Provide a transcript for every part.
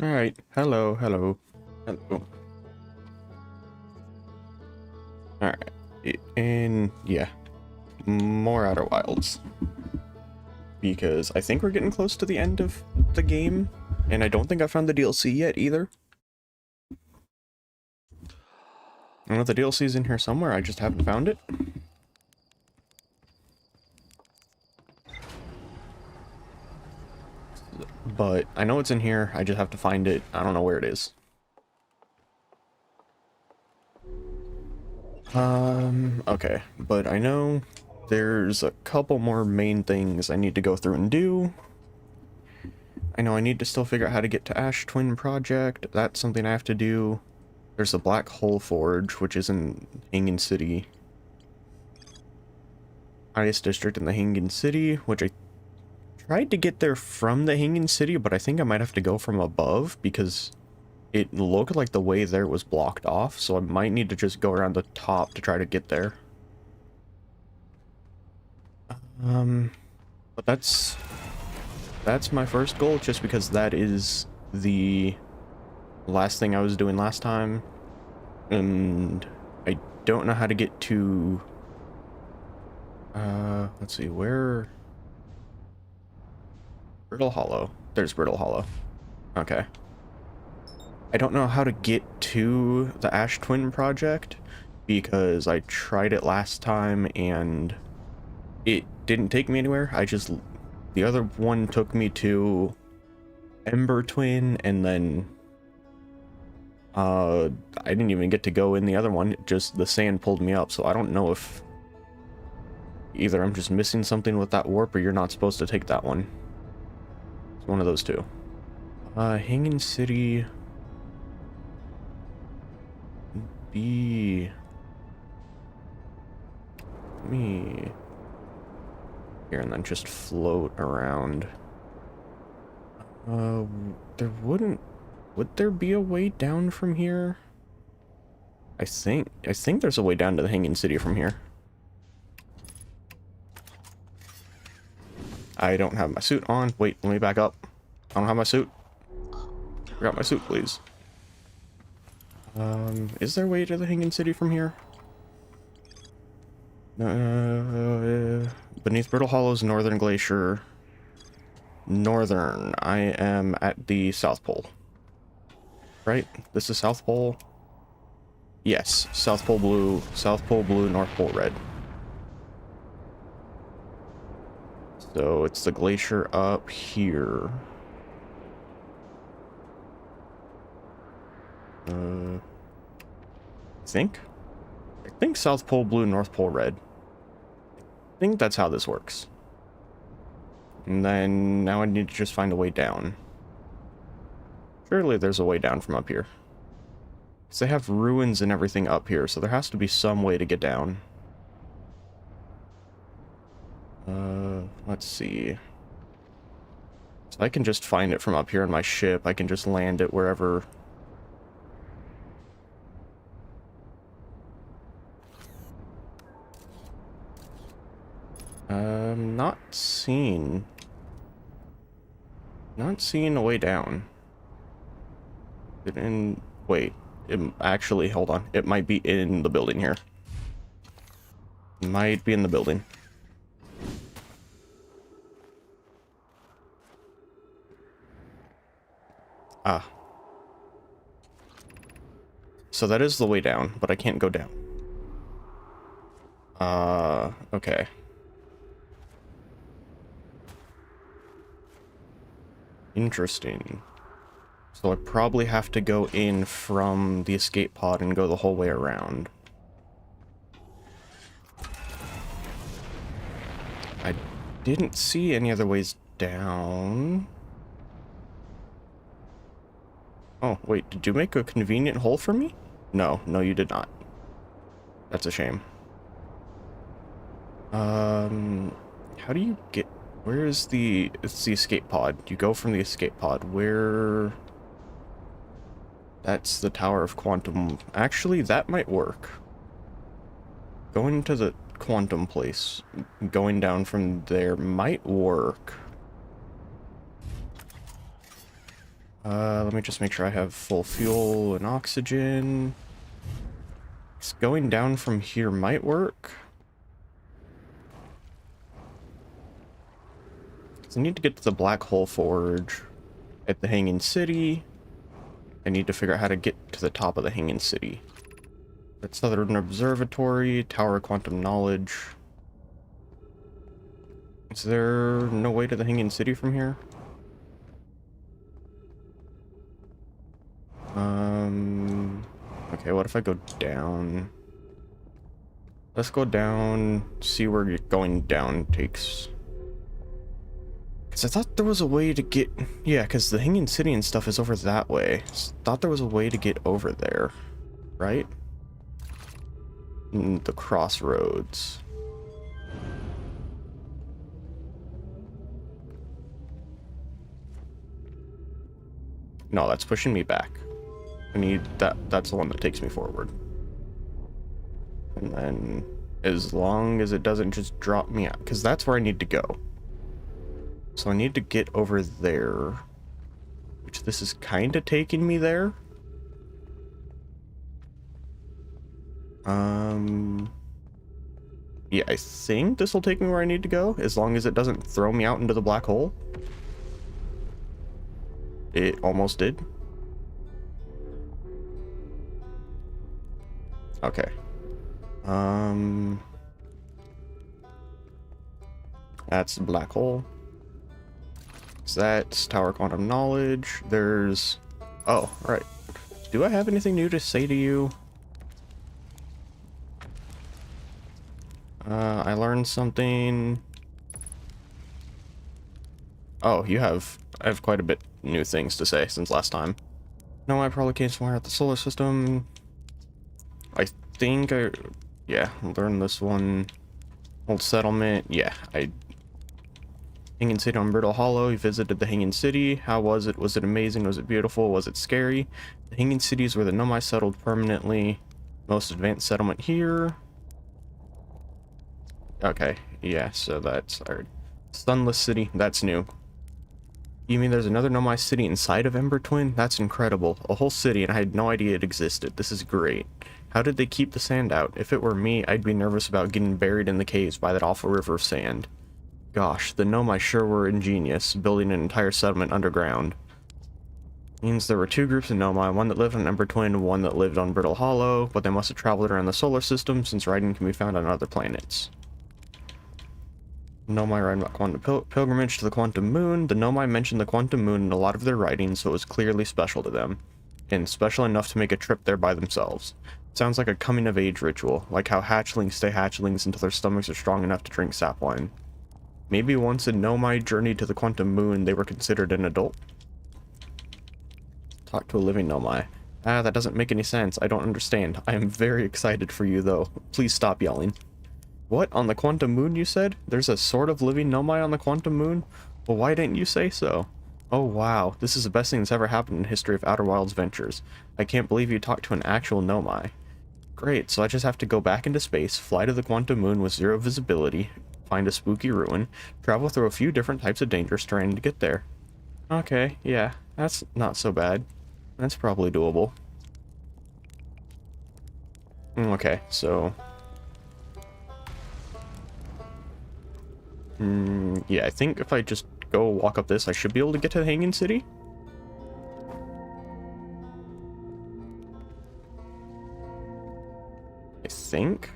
All right. Hello, hello, hello. All right. And yeah, more Outer Wilds. Because I think we're getting close to the end of the game, and I don't think I found the DLC yet either. I know the DLC's in here somewhere, I just haven't found it. But I know it's in here, I just have to find it. I don't know where it is. Okay. But I know there's a couple more main things I need to go through and do. I know I need to still figure out how to get to Ash Twin Project. That's something I have to do. There's the Black Hole Forge, which is in Hingen City. Highest district in the Hingen City, which I tried to get there from the Hingen City, but I think I might have to go from above because it looked like the way there was blocked off, so I might need to just go around the top to try to get there. But that's my first goal, just because that is the last thing I was doing last time, and I don't know how to get to, let's see, where, Brittle Hollow. There's Brittle Hollow. Okay. I don't know how to get to the Ash Twin Project, because I tried it last time and it didn't take me anywhere. The other one took me to Ember Twin, and then I didn't even get to go in the other one. Just the sand pulled me up, so I don't know if either I'm just missing something with that warp or you're not supposed to take that one. It's one of those two. Hanging City B. Me here, and then just float around. Would there be a way down from here? I think there's a way down to the Hanging City from here. I don't have my suit on. Wait, let me back up. I don't have my suit. Grab my suit, please. Is there a way to the Hanging City from here? Beneath Brittle Hollow's Northern Glacier. Northern. I am at the South Pole. Right? This is South Pole? Yes. South Pole blue, North Pole red. So it's the glacier up here. I think South Pole blue, North Pole red. I think that's how this works. And then now I need to just find a way down. Surely there's a way down from up here. Because they have ruins and everything up here, so there has to be some way to get down. Let's see. So I can just find it from up here in my ship. I can just land it wherever. Not seeing a way down. Wait, actually, hold on. It might be in the building here. Might be in the building. Ah. So that is the way down, but I can't go down. Okay. Interesting. So I probably have to go in from the escape pod and go the whole way around. I didn't see any other ways down. Oh, wait, did you make a convenient hole for me? No, you did not. That's a shame. How do you get... Where is the... It's the escape pod. You go from the escape pod. Where... That's the Tower of Quantum. Actually, that might work. Going to the Quantum place, going down from there might work. Let me just make sure I have full fuel and oxygen. Going down from here might work. I need to get to the Black Hole Forge at the Hanging City. I need to figure out how to get to the top of the Hanging City. That's Southern Observatory, Tower of Quantum Knowledge. Is there no way to the Hanging City from here? Okay, what if I go down? Let's go down, see where going down takes. Because I thought there was a way to get... Yeah, because the Hanging City and stuff is over that way. Thought there was a way to get over there, right? The crossroads. No, that's pushing me back. I need that. That's the one that takes me forward. And then, as long as it doesn't just drop me out, because that's where I need to go. So I need to get over there, which this is kind of taking me there. Yeah, I think this will take me where I need to go, as long as it doesn't throw me out into the black hole. It almost did. Okay. That's the black hole. So that's Tower Quantum Knowledge. There's... Oh, right. Do I have anything new to say to you? I learned something. Oh, you have... I have quite a bit new things to say since last time. No, I probably came somewhere at the solar system. I think I... Yeah, learned this one. Old settlement. Yeah, Hanging City on Brittle Hollow. You visited the Hanging City. How was it? Was it amazing? Was it beautiful? Was it scary? The Hanging City is where the Nomai settled permanently. Most advanced settlement here. Okay, yeah, so that's our Sunless City. That's new. You mean there's another Nomai city inside of Ember Twin? That's incredible. A whole city, and I had no idea it existed. This is great. How did they keep the sand out? If it were me, I'd be nervous about getting buried in the caves by that awful river of sand. Gosh, the Nomai sure were ingenious, building an entire settlement underground. Means there were two groups of Nomai, one that lived on Ember Twin, one that lived on Brittle Hollow, but they must have traveled around the solar system since writing can be found on other planets. Nomai write about quantum pilgrimage to the quantum moon. The Nomai mentioned the quantum moon in a lot of their writings, so it was clearly special to them, and special enough to make a trip there by themselves. It sounds like a coming-of-age ritual, like how hatchlings stay hatchlings until their stomachs are strong enough to drink sap wine. Maybe once a Nomai journeyed to the quantum moon, they were considered an adult. Talk to a living Nomai. Ah, that doesn't make any sense. I don't understand. I am very excited for you, though. Please stop yelling. What? On the quantum moon, you said? There's a sort of living Nomai on the quantum moon? Well, why didn't you say so? Oh, wow. This is the best thing that's ever happened in the history of Outer Wilds ventures. I can't believe you talked to an actual Nomai. Great, so I just have to go back into space, fly to the quantum moon with zero visibility, find a spooky ruin, travel through a few different types of dangerous terrain to get there. Okay, yeah, that's not so bad. That's probably doable. Okay, so... yeah, I think if I just go walk up this, I should be able to get to the Hanging City. I think.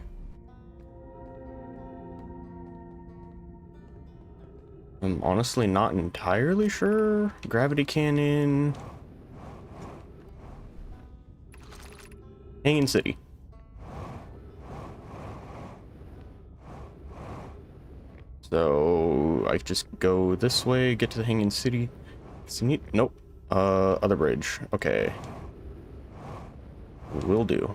I'm honestly not entirely sure. Gravity cannon. Hanging City. So I just go this way, get to the Hanging City. Nope. Other bridge. Okay. Will do.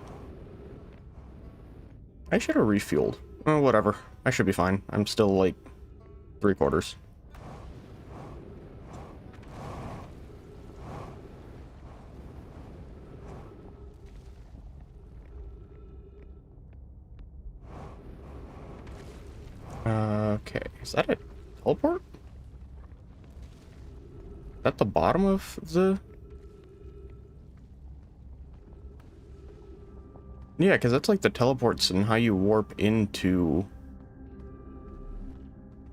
I should have refueled. Whatever. I should be fine. I'm still like 3/4. Okay, is that a teleport? At the bottom of the Yeah, because that's like the teleports and how you warp into...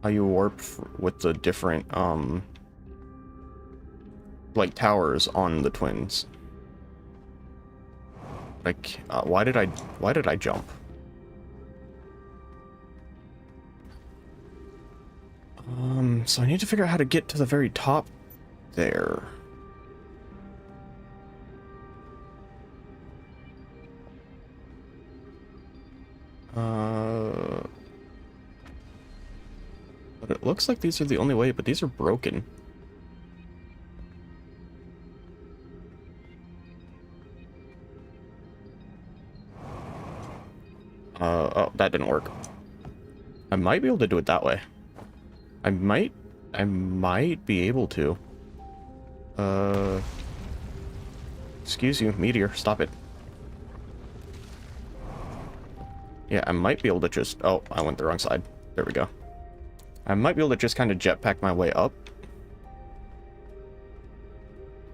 How you warp with the different, like, towers on the twins. Like, why did I jump? So I need to figure out how to get to the very top there. But it looks like these are the only way, but these are broken. Oh, that didn't work. I might be able to do it that way. I might be able to. Excuse you, meteor, stop it. Yeah, I might be able to just... Oh, I went the wrong side. There we go. I might be able to just kind of jetpack my way up.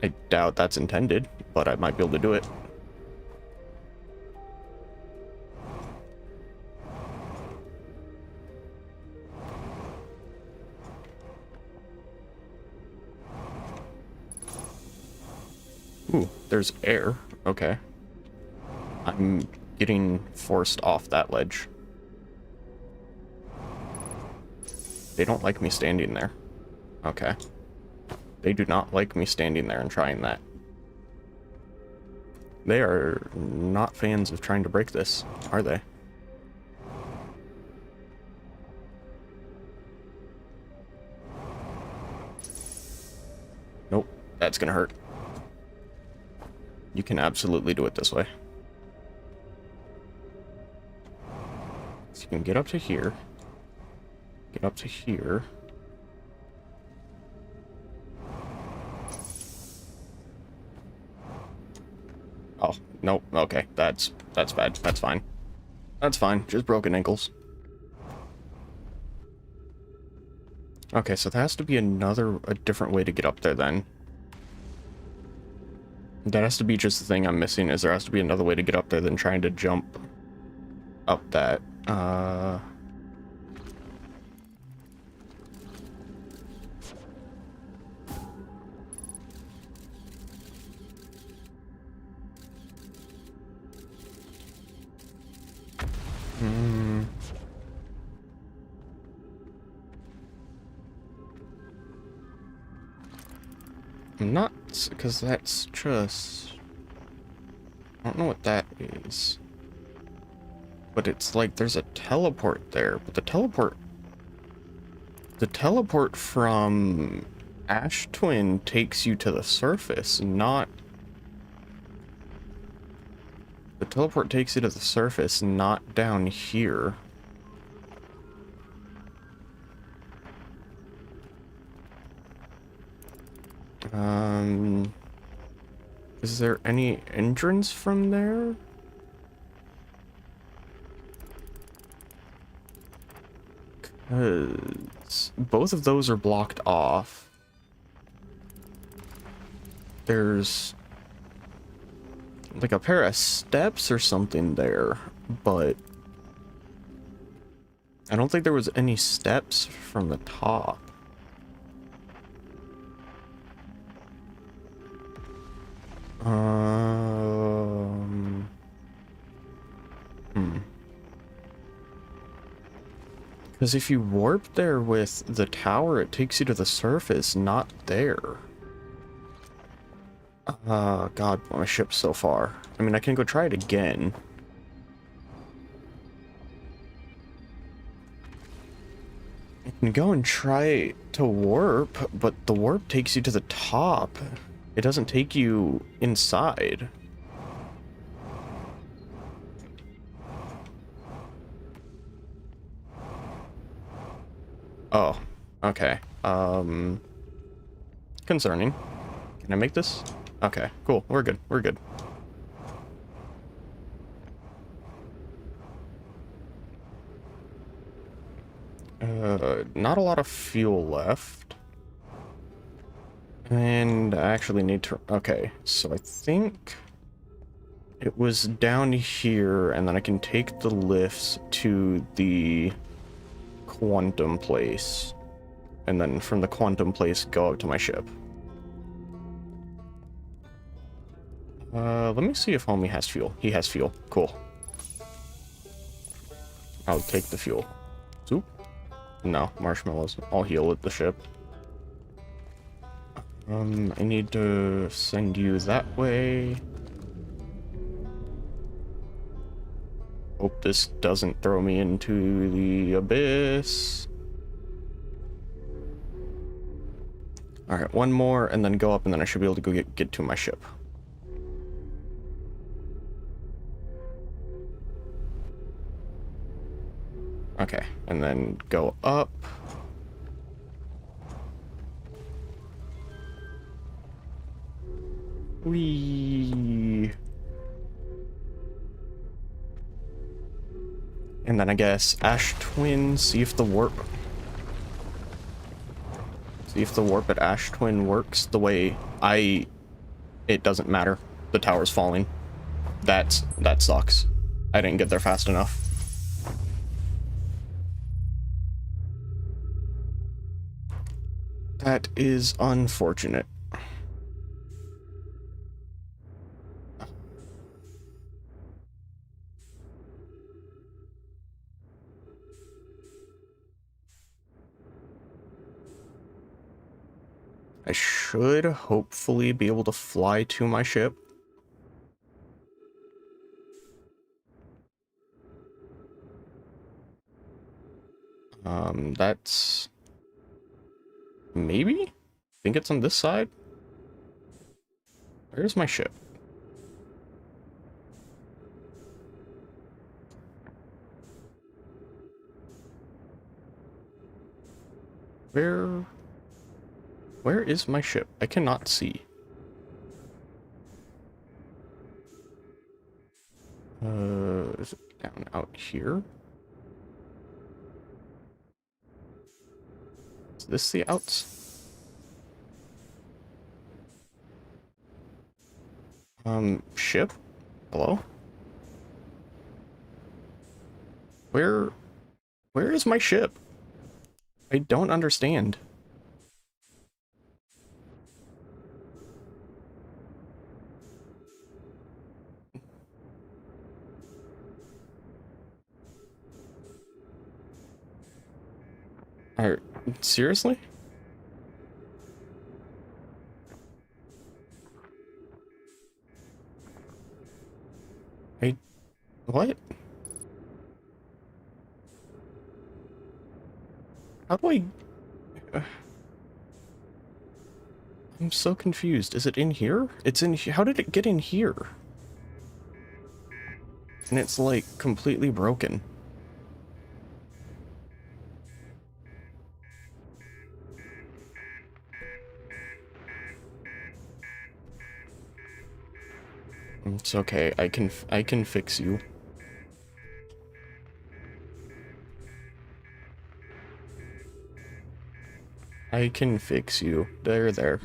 I doubt that's intended, but I might be able to do it. Ooh, there's air. Okay. I'm getting forced off that ledge. They don't like me standing there. Okay. They do not like me standing there and trying that. They are not fans of trying to break this, are they? Nope, that's gonna hurt. You can absolutely do it this way. So you can get up to here. Get up to here. Oh, nope, okay, that's bad. That's fine. That's fine, just broken ankles. Okay, so there has to be a different way to get up there then. That has to be just the thing I'm missing, is there has to be another way to get up there than trying to jump up that. I'm not, because that's just... I don't know what that is. But it's like there's a teleport there, but the teleport from Ash Twin takes you to the surface, not... The teleport takes you to the surface, not down here. Is there any entrance from there? Because both of those are blocked off. There's like a pair of steps or something there, but I don't think there was any steps from the top. Because if you warp there with the tower, it takes you to the surface, not there. God, my ship's so far. I mean, I can go try it again. I can go and try to warp, but the warp takes you to the top. It doesn't take you inside. Oh, okay. Concerning. Can I make this? Okay, cool. We're good. We're good. Not a lot of fuel left. And I actually need to... Okay, so I think... It was down here, and then I can take the lifts to the quantum place. And then from the quantum place, go up to my ship. Let me see if homie has fuel. He has fuel. Cool. I'll take the fuel. Soup? No, marshmallows. I'll heal at the ship. I need to send you that way. Hope this doesn't throw me into the abyss. Alright, one more, and then go up, and then I should be able to go get to my ship. Okay, and then go up. Whee! And then I guess Ash Twin, see if the warp at Ash Twin works the way it doesn't matter. The tower's falling. That sucks. I didn't get there fast enough. That is unfortunate. I should hopefully be able to fly to my ship. That's... maybe? I think it's on this side? Where's my ship? Where is my ship? I cannot see. Is it down out here? Is this the outs? Ship? Hello? Where is my ship? I don't understand. Seriously? What? How do I... I'm so confused. Is it in here? It's in here. How did it get in here? And it's like completely broken. It's okay. I can fix you. I can fix you. There.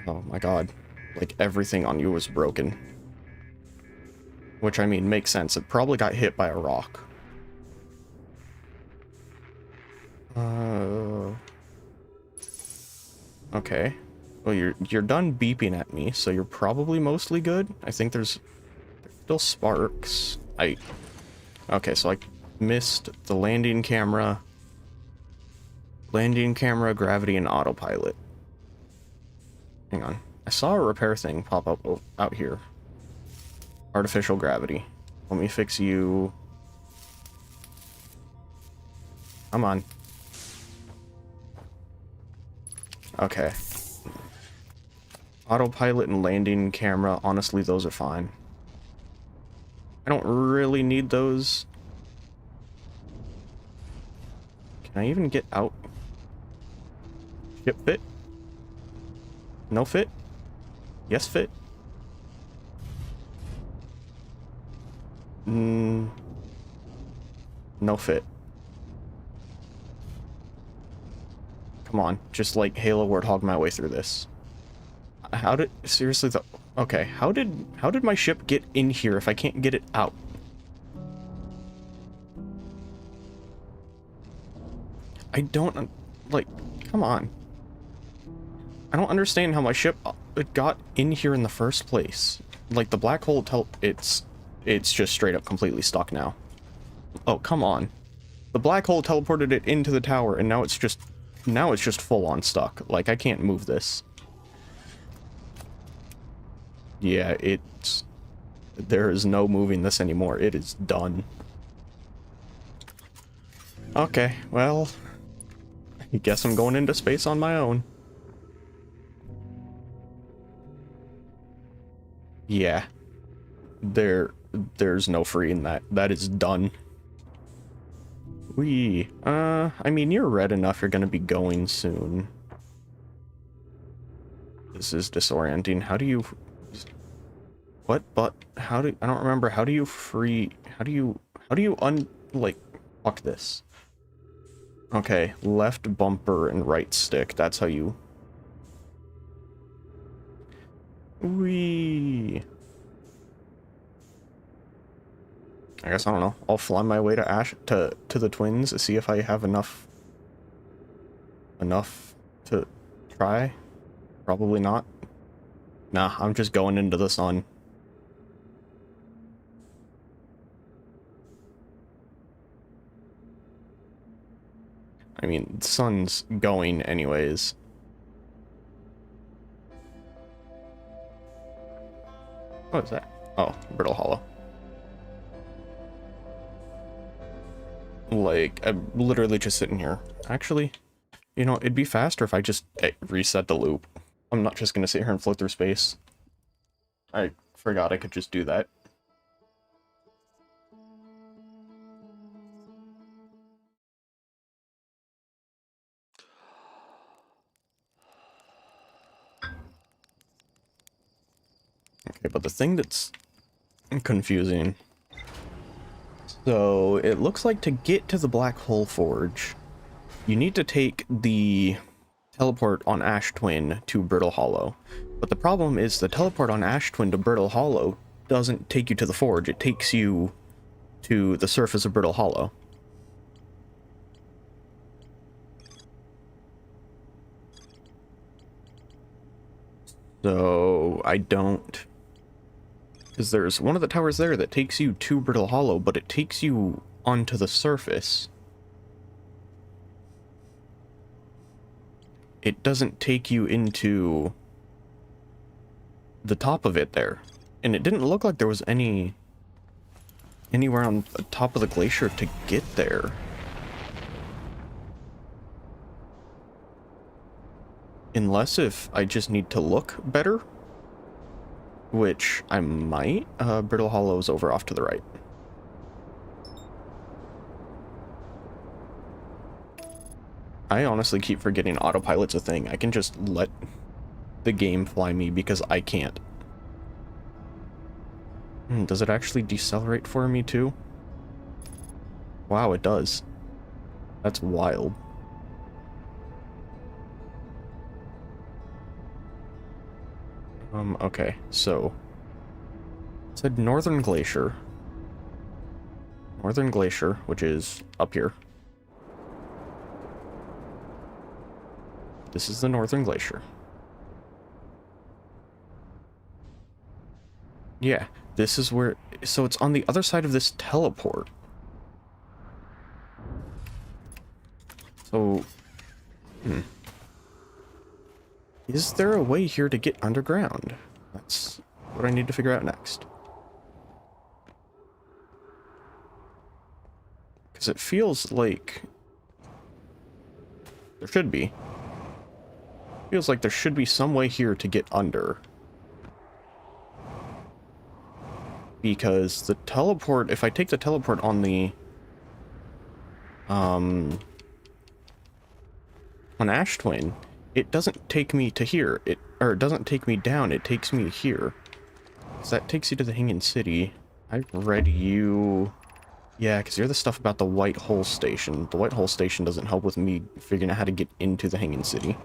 Oh my god. Like, everything on you was broken. Which, I mean, makes sense. It probably got hit by a rock. Okay. Well, you're done beeping at me, so you're probably mostly good. I think there's still sparks. Okay, so I missed the landing camera, gravity, and autopilot. Hang on. I saw a repair thing pop up out here. Artificial gravity. Let me fix you. Come on. Okay. Autopilot and landing camera, honestly, those are fine. I don't really need those. Can I even get out? Ship fit? No fit? Yes fit? No fit. Come on, just like Halo Warthog my way through this. How did... Seriously, though... Okay, how did my ship get in here if I can't get it out? I don't... Like, come on. I don't understand how my ship got in here in the first place. Like, the black hole it's just straight up completely stuck now. Oh, come on. The black hole teleported it into the tower, and now it's just full on stuck. Like, I can't move this. Yeah, there is no moving this anymore. It is done. Okay, well, I guess I'm going into space on my own. Yeah. There's no freeing that. That is done. I mean, you're red enough, you're gonna be going soon. This is disorienting. How do you... What? But, I don't remember, how do you like, fuck this. Okay, left bumper and right stick, that's how you... Whee! I guess, I don't know, I'll fly my way to the twins to see if I have enough to try. Probably not. Nah, I'm just going into the sun. I mean, the sun's going anyways. What is that? Oh, Brittle Hollow. Like, I'm literally just sitting here. Actually, you know, it'd be faster if I just reset the loop. I'm not just gonna sit here and float through space. I forgot I could just do that. Okay, but the thing that's confusing... So, it looks like to get to the Black Hole Forge, you need to take the teleport on Ash Twin to Brittle Hollow. But the problem is the teleport on Ash Twin to Brittle Hollow doesn't take you to the Forge, it takes you to the surface of Brittle Hollow. So, I don't... Because there's one of the towers there that takes you to Brittle Hollow, but it takes you onto the surface. It doesn't take you into the top of it there. And it didn't look like there was anywhere on the top of the glacier to get there. Unless if I just need to look better. Which I might. Brittle Hollow's over off to the right. I honestly keep forgetting autopilot's a thing. I can just let the game fly me because I can't. Does it actually decelerate for me too? Wow, it does. That's wild. Okay, so... It said Northern Glacier. Northern Glacier, which is up here. This is the Northern Glacier. Yeah, this is where... So it's on the other side of this teleport. So... Is there a way here to get underground? That's what I need to figure out next. Because it feels like... There should be. Feels like there should be some way here to get under. Because the teleport... If I take the teleport on the... on Ash Twin... It doesn't take me to here, it doesn't take me down, it takes me here. So that takes you to the Hanging City. I read you... Yeah, because you're the stuff about the White Hole Station. The White Hole Station doesn't help with me figuring out how to get into the Hanging City.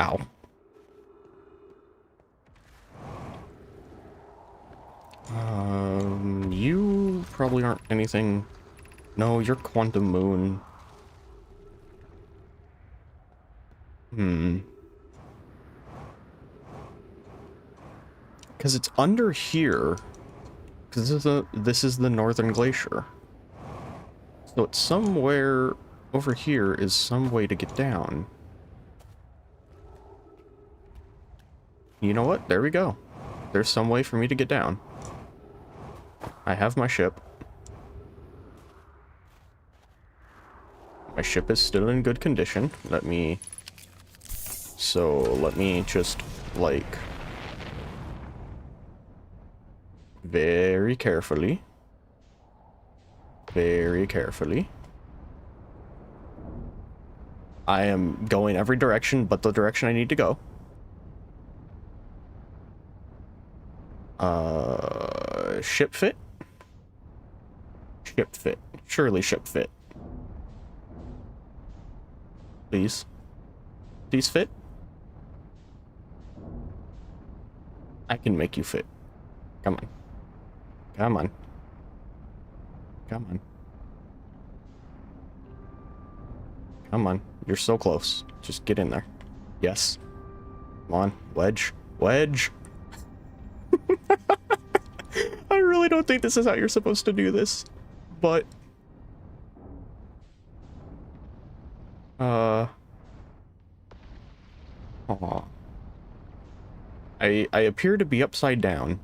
Ow. You probably aren't anything. No, you're Quantum Moon. Because it's under here. Because this is the Northern Glacier. So it's somewhere over here is some way to get down. You know what? There we go. There's some way for me to get down. I have my ship. My ship is still in good condition. Let me just, like, very carefully. Very carefully. I am going every direction but the direction I need to go. Ship fit? Ship fit. Surely ship fit. Please. Please fit? I can make you fit. Come on. Come on. Come on. Come on. You're so close. Just get in there. Yes. Come on. Wedge. Wedge. I really don't think this is how you're supposed to do this. But... Aw. I appear to be upside down.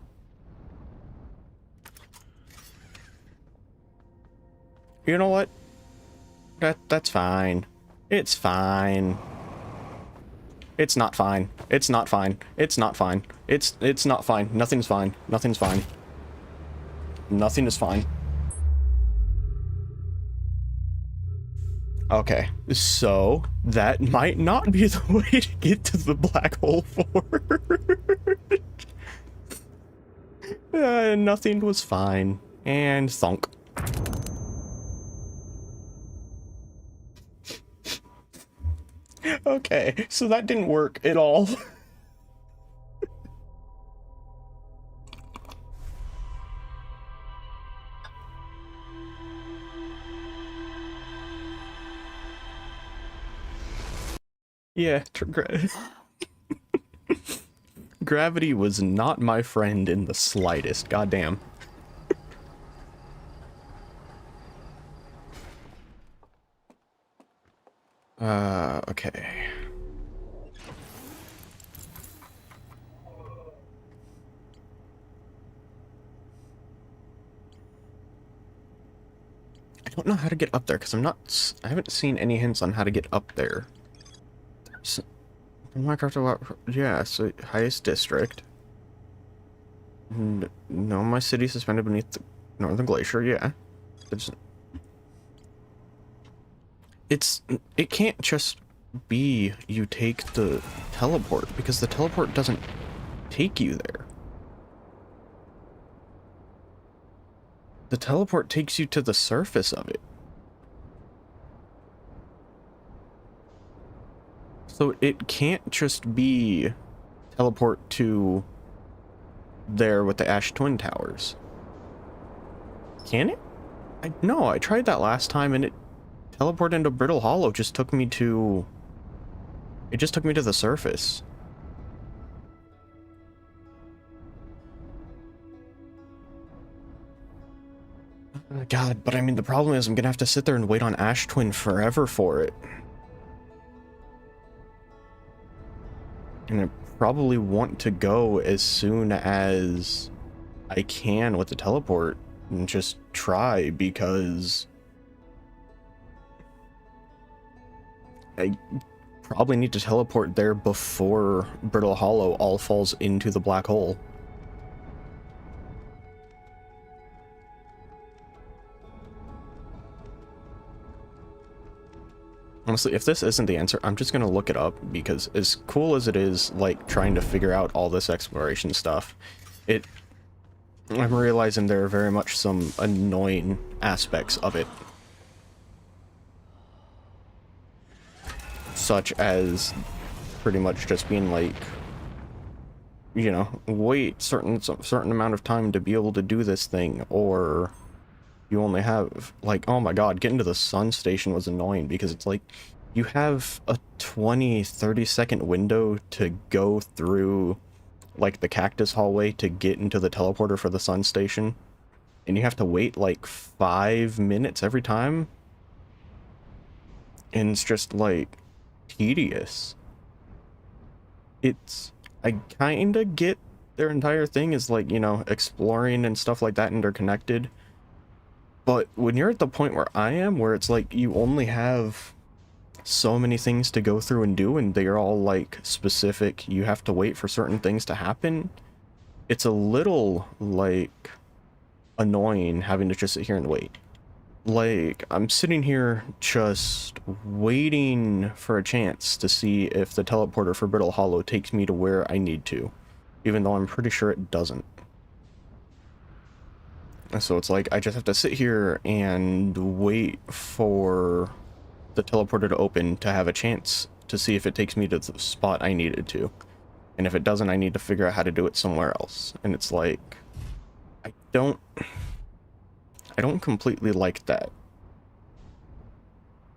You know what? That's fine. It's fine. It's not fine. It's not fine. It's not fine. It's not fine. Nothing's fine. Nothing's fine. Nothing is fine. Okay, so that might not be the way to get to the black hole forward. Nothing was fine. And thunk. Okay, so that didn't work at all. Yeah, gravity was not my friend in the slightest. Goddamn. Okay. I don't know how to get up there because I haven't seen any hints on how to get up there. So, yeah, so highest district. No, my city suspended beneath the Northern Glacier, yeah. It can't just be you take the teleport, because the teleport doesn't take you there. The teleport takes you to the surface of it. So it can't just be teleport to there with the Ash Twin Towers. Can it? No, I tried that last time and it teleported into Brittle Hollow just took me to... It just took me to the surface. Oh God, but I mean the problem is I'm gonna have to sit there and wait on Ash Twin forever for it. And I probably want to go as soon as I can with the teleport and just try, because I probably need to teleport there before Brittle Hollow all falls into the black hole. Honestly, if this isn't the answer, I'm just gonna look it up, because as cool as it is, like, trying to figure out all this exploration stuff, I'm realizing there are very much some annoying aspects of it. Such as pretty much just being like, you know, wait certain amount of time to be able to do this thing, or you only have like, oh my god, getting to the sun station was annoying because it's like you have a 20-30 second window to go through like the cactus hallway to get into the teleporter for the sun station, and you have to wait like 5 minutes every time, and it's just like tedious. I kinda get their entire thing is like, you know, exploring and stuff like that interconnected, but when you're at the point where I am, where it's like you only have so many things to go through and do, and they're all like specific, you have to wait for certain things to happen, it's a little like annoying having to just sit here and wait. Like, I'm sitting here just waiting for a chance to see if the teleporter for Brittle Hollow takes me to where I need to, even though I'm pretty sure it doesn't. So it's like, I just have to sit here and wait for the teleporter to open to have a chance to see if it takes me to the spot I needed to. And if it doesn't, I need to figure out how to do it somewhere else. And it's like, I don't completely like that.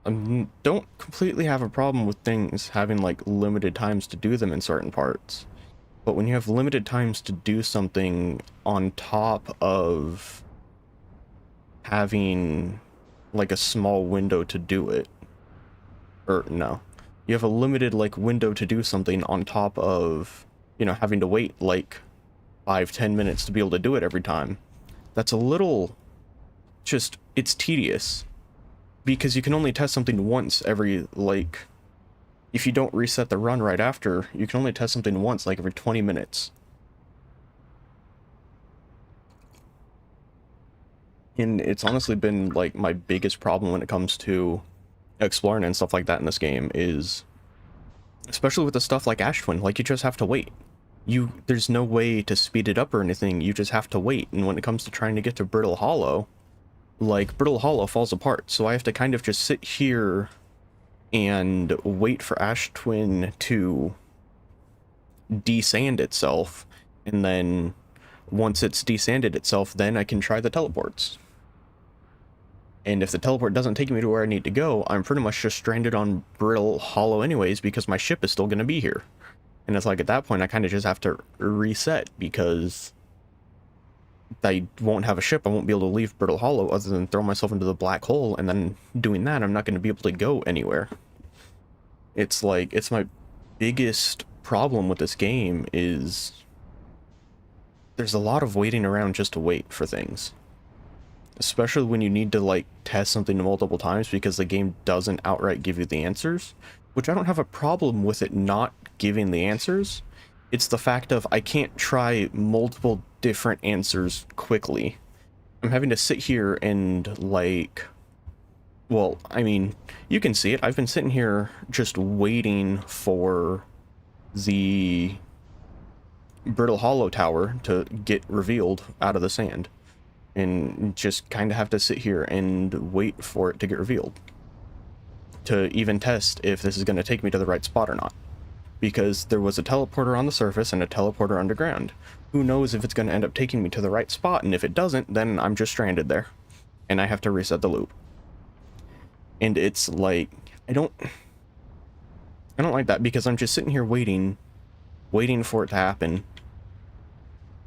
I don't completely have a problem with things having like limited times to do them in certain parts. But when you have limited times to do something on top of having like a small window to do it, or no, you have a limited like window to do something on top of, you know, having to wait like 5-10 minutes to be able to do it every time. That's a little just, it's tedious because you can only test something once every, like, if you don't reset the run right after, you can only test something once like every 20 minutes. And it's honestly been like my biggest problem when it comes to exploring and stuff like that in this game, is especially with the stuff like Ash Twin, like you just have to wait. There's no way to speed it up or anything, you just have to wait. And when it comes to trying to get to Brittle Hollow, like, Brittle Hollow falls apart, so I have to kind of just sit here and wait for Ash Twin to desand itself, and then once it's desanded itself, then I can try the teleports. And if the teleport doesn't take me to where I need to go, I'm pretty much just stranded on Brittle Hollow anyways, because my ship is still going to be here. And it's like, at that point, I kind of just have to reset, because I won't have a ship. I won't be able to leave Brittle Hollow other than throw myself into the black hole, and then doing that, I'm not going to be able to go anywhere. It's like, it's my biggest problem with this game is there's a lot of waiting around just to wait for things. Especially when you need to, like, test something multiple times because the game doesn't outright give you the answers, which I don't have a problem with it not giving the answers. It's the fact of I can't try multiple different answers quickly. I'm having to sit here and, like, well, I mean, you can see it. I've been sitting here just waiting for the Brittle Hollow tower to get revealed out of the sand, and just kind of have to sit here and wait for it to get revealed to even test if this is going to take me to the right spot or not. Because there was a teleporter on the surface and a teleporter underground. Who knows if it's going to end up taking me to the right spot, and if it doesn't, then I'm just stranded there. And I have to reset the loop. And it's like, I don't like that, because I'm just sitting here waiting for it to happen.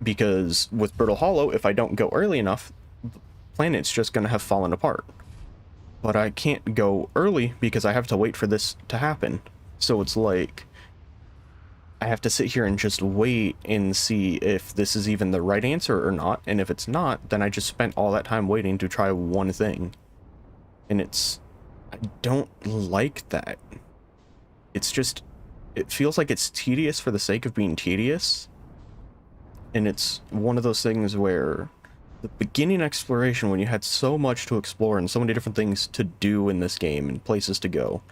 Because with Brittle Hollow, if I don't go early enough, the planet's just going to have fallen apart. But I can't go early because I have to wait for this to happen. So it's like, I have to sit here and just wait and see if this is even the right answer or not. And if it's not, then I just spent all that time waiting to try one thing. And I don't like that. It's just, it feels like it's tedious for the sake of being tedious. And it's one of those things where the beginning exploration, when you had so much to explore and so many different things to do in this game and places to go,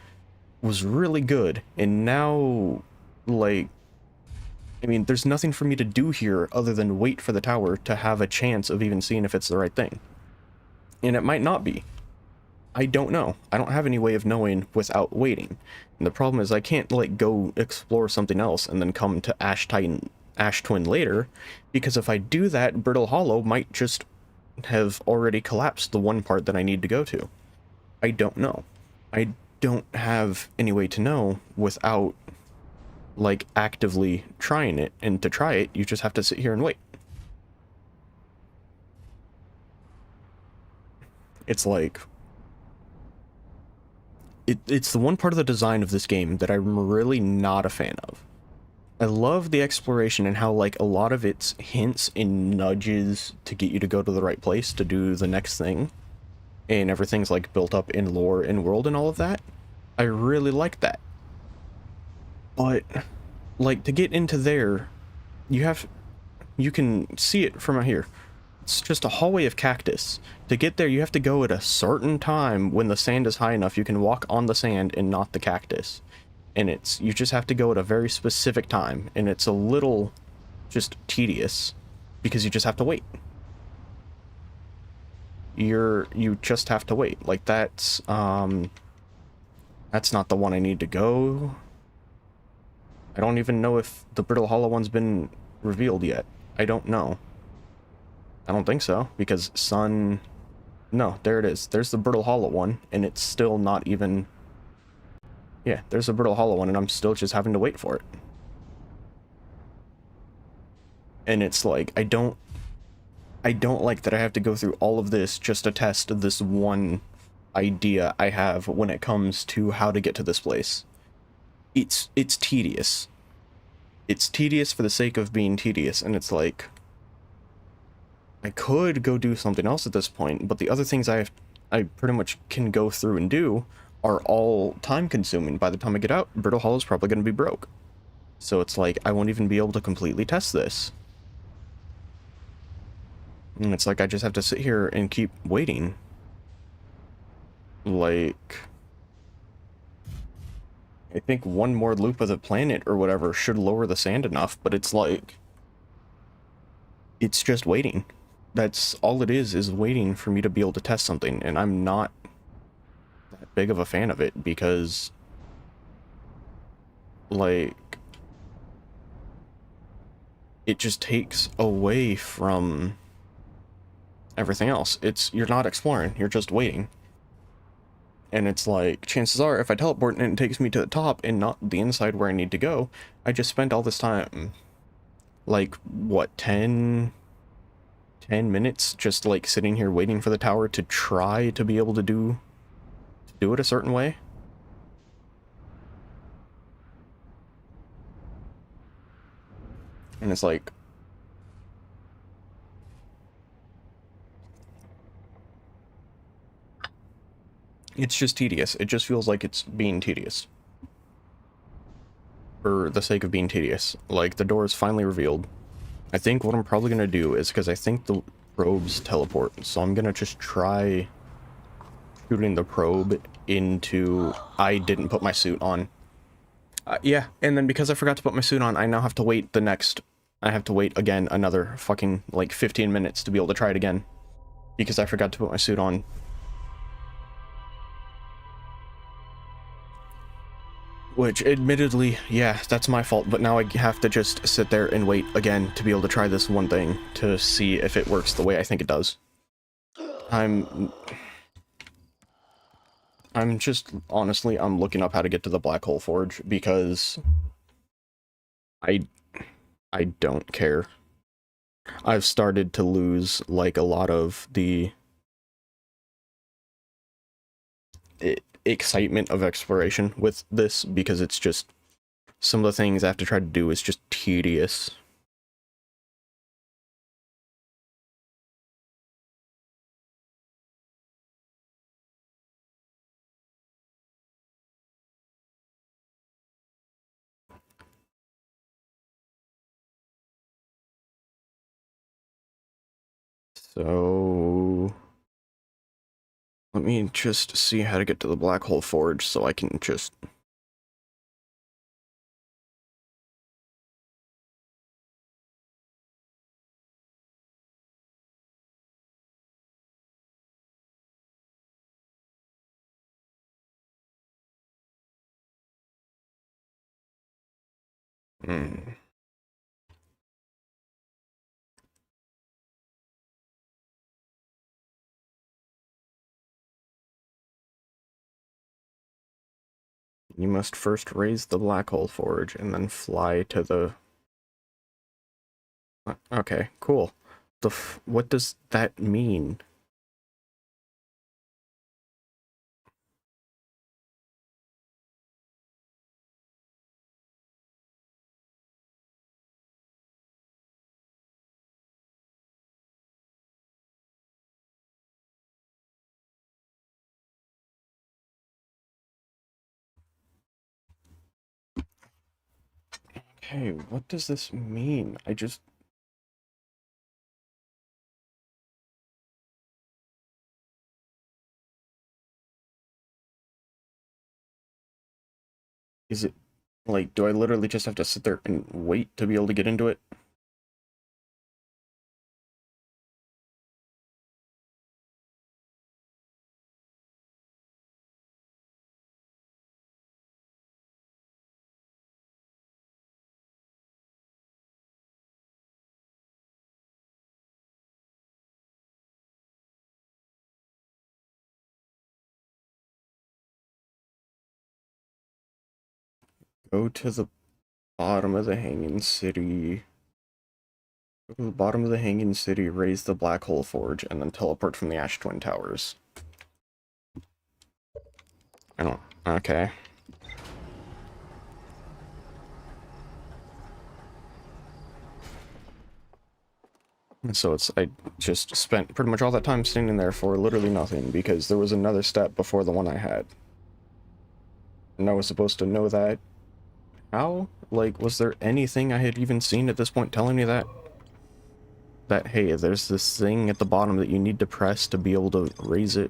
was really good. And now, like, I mean, there's nothing for me to do here other than wait for the tower to have a chance of even seeing if it's the right thing. And it might not be. I don't know. I don't have any way of knowing without waiting. And the problem is I can't, like, go explore something else and then come to Ash Twin later, because if I do that, Brittle Hollow might just have already collapsed the one part that I need to go to. I don't know. I don't have any way to know without, like, actively trying it, and to try it, you just have to sit here and wait. It's like... It's the one part of the design of this game that I'm really not a fan of. I love the exploration and how, like, a lot of its hints and nudges to get you to go to the right place to do the next thing, and everything's, like, built up in lore and world and all of that. I really like that. But, like, to get into there, you can see it from out here. It's just a hallway of cactus. To get there, you have to go at a certain time when the sand is high enough you can walk on the sand and not the cactus. And you just have to go at a very specific time, and it's a little just tedious because you just have to wait. You just have to wait. Like, that's not the one I need to go. I don't even know if the Brittle Hollow one's been revealed yet. I don't know. I don't think so, because Sun... No, there it is. There's the Brittle Hollow one, and it's still not even... Yeah, there's the Brittle Hollow one, and I'm still just having to wait for it. And it's like, I don't like that I have to go through all of this just to test this one idea I have when it comes to how to get to this place. It's tedious. It's tedious for the sake of being tedious, and it's like... I could go do something else at this point, but the other things I pretty much can go through and do are all time-consuming. By the time I get out, Brittle Hollow is probably going to be broke. So it's like, I won't even be able to completely test this. And it's like, I just have to sit here and keep waiting. Like... I think one more loop of the planet or whatever should lower the sand enough, but it's like... It's just waiting. That's all it is waiting for me to be able to test something, and I'm not that big of a fan of it, because, like, it just takes away from everything else. You're not exploring, you're just waiting. And it's like, chances are, if I teleport and it takes me to the top and not the inside where I need to go, I just spent all this time, like, what, 10 minutes just, like, sitting here waiting for the tower to try to be able to do it a certain way. And it's like... It's just tedious. It just feels like it's being tedious. For the sake of being tedious. Like, the door is finally revealed. I think what I'm probably going to do is, because I think the probes teleport, so I'm going to just try shooting the probe into... I didn't put my suit on. Yeah, and then because I forgot to put my suit on, I now have to wait I have to wait again another fucking, like, 15 minutes to be able to try it again. Because I forgot to put my suit on. Which, admittedly, yeah, that's my fault, but now I have to just sit there and wait again to be able to try this one thing to see if it works the way I think it does. I'm just, honestly, I'm looking up how to get to the Black Hole Forge, because I don't care. I've started to lose, like, a lot of the excitement of exploration with this, because it's just, some of the things I have to try to do is just tedious. So... let me just see how to get to the Black Hole Forge so I can just... Hmm. You must first raise the black hole forge and then fly to the... Okay, cool. What does that mean? Okay, what does this mean? Is it, like, do I literally just have to sit there and wait to be able to get into it? Go to the bottom of the hanging city. Go to the bottom of the hanging city, raise the black hole forge, and then teleport from the Ash Twin Towers. I don't... Okay. So I just spent pretty much all that time standing there for literally nothing, because there was another step before the one I had. And I was supposed to know that. How? Like, was there anything I had even seen at this point telling me that? That, hey, there's this thing at the bottom that you need to press to be able to raise it?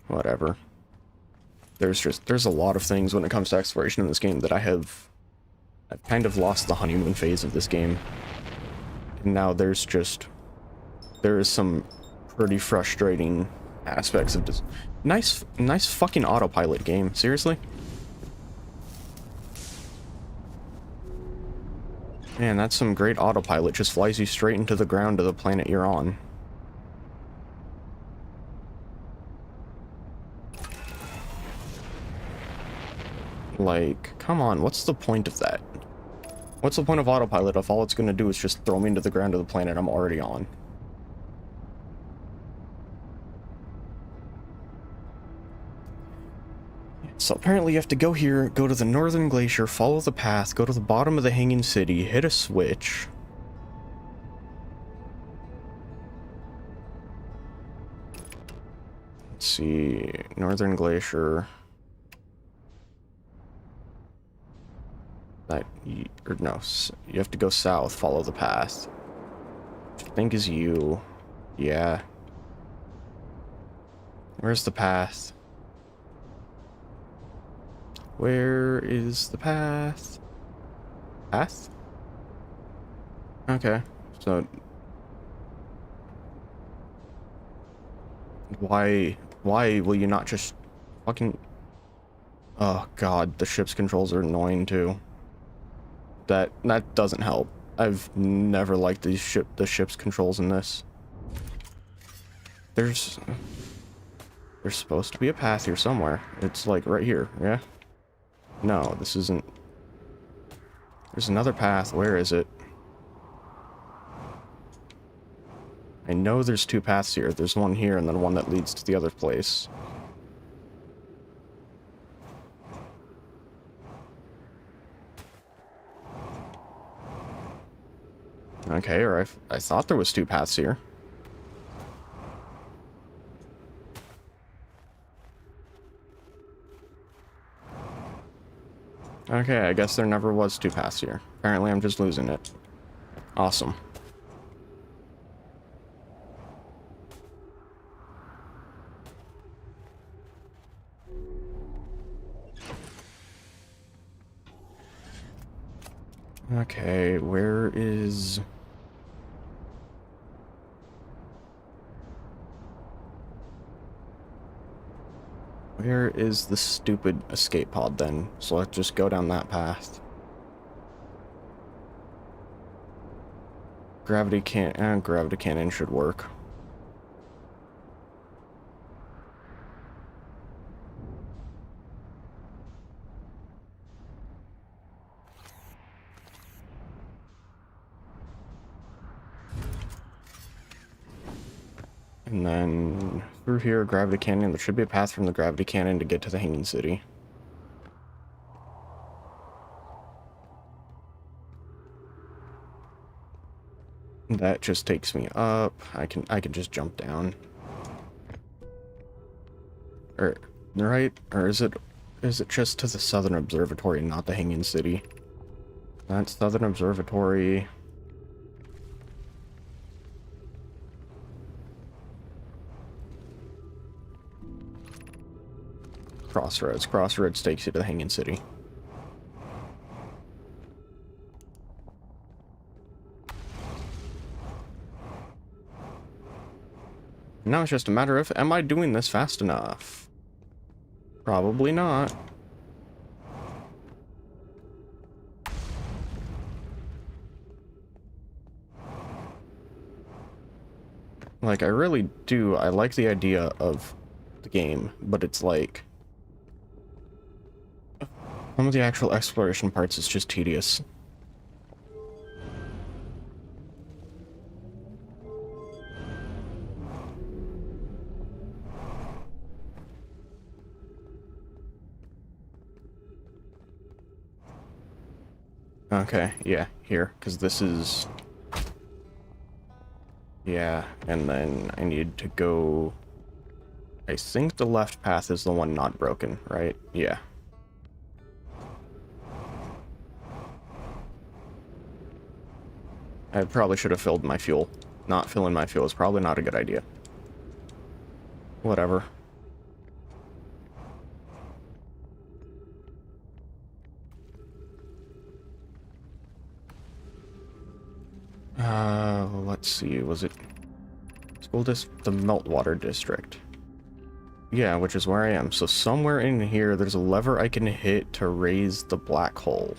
Whatever. There's a lot of things when it comes to exploration in this game that I've kind of lost the honeymoon phase of this game. And now there is some pretty frustrating aspects of this. Nice fucking autopilot game, seriously? Man, that's some great autopilot, just flies you straight into the ground of the planet you're on. Like, come on, what's the point of that? What's the point of autopilot if all it's gonna do is just throw me into the ground of the planet I'm already on? So apparently you have to go here, go to the northern glacier, follow the path, go to the bottom of the hanging city, hit a switch. Let's see, northern glacier. Or no, you have to go south, follow the path. Which I think is you. Yeah. Where's the path? Where is the path? Path? Okay. So why will you not just fucking... Oh god, the ship's controls are annoying too. That doesn't help. I've never liked the ship's controls in this. There's supposed to be a path here somewhere. It's like right here, yeah? No, this isn't. There's another path. Where is it? I know there's two paths here. There's one here and then one that leads to the other place. Okay, or I thought there was two paths here. Okay, I guess there never was two paths here. Apparently I'm just losing it. Awesome. Okay, where is... Where is the stupid escape pod then? So let's just go down that path. Gravity cannon should work. And then through here, gravity cannon. There should be a path from the gravity cannon to get to the Hanging City. That just takes me up. I can just jump down. Or right? Or is it just to the Southern Observatory and not the Hanging City? That's Southern Observatory. Crossroads. Crossroads takes you to the Hanging City. Now it's just a matter of, am I doing this fast enough? Probably not. Like, I really do. I like the idea of the game, but it's like some of the actual exploration parts is just tedious. Okay, yeah, here, because this is... Yeah, and then I need to go... I think the left path is the one not broken, right? Yeah. I probably should have filled my fuel. Not filling my fuel is probably not a good idea. Whatever. Let's see, was it the Meltwater District? Yeah, which is where I am. So somewhere in here, there's a lever I can hit to raise the black hole.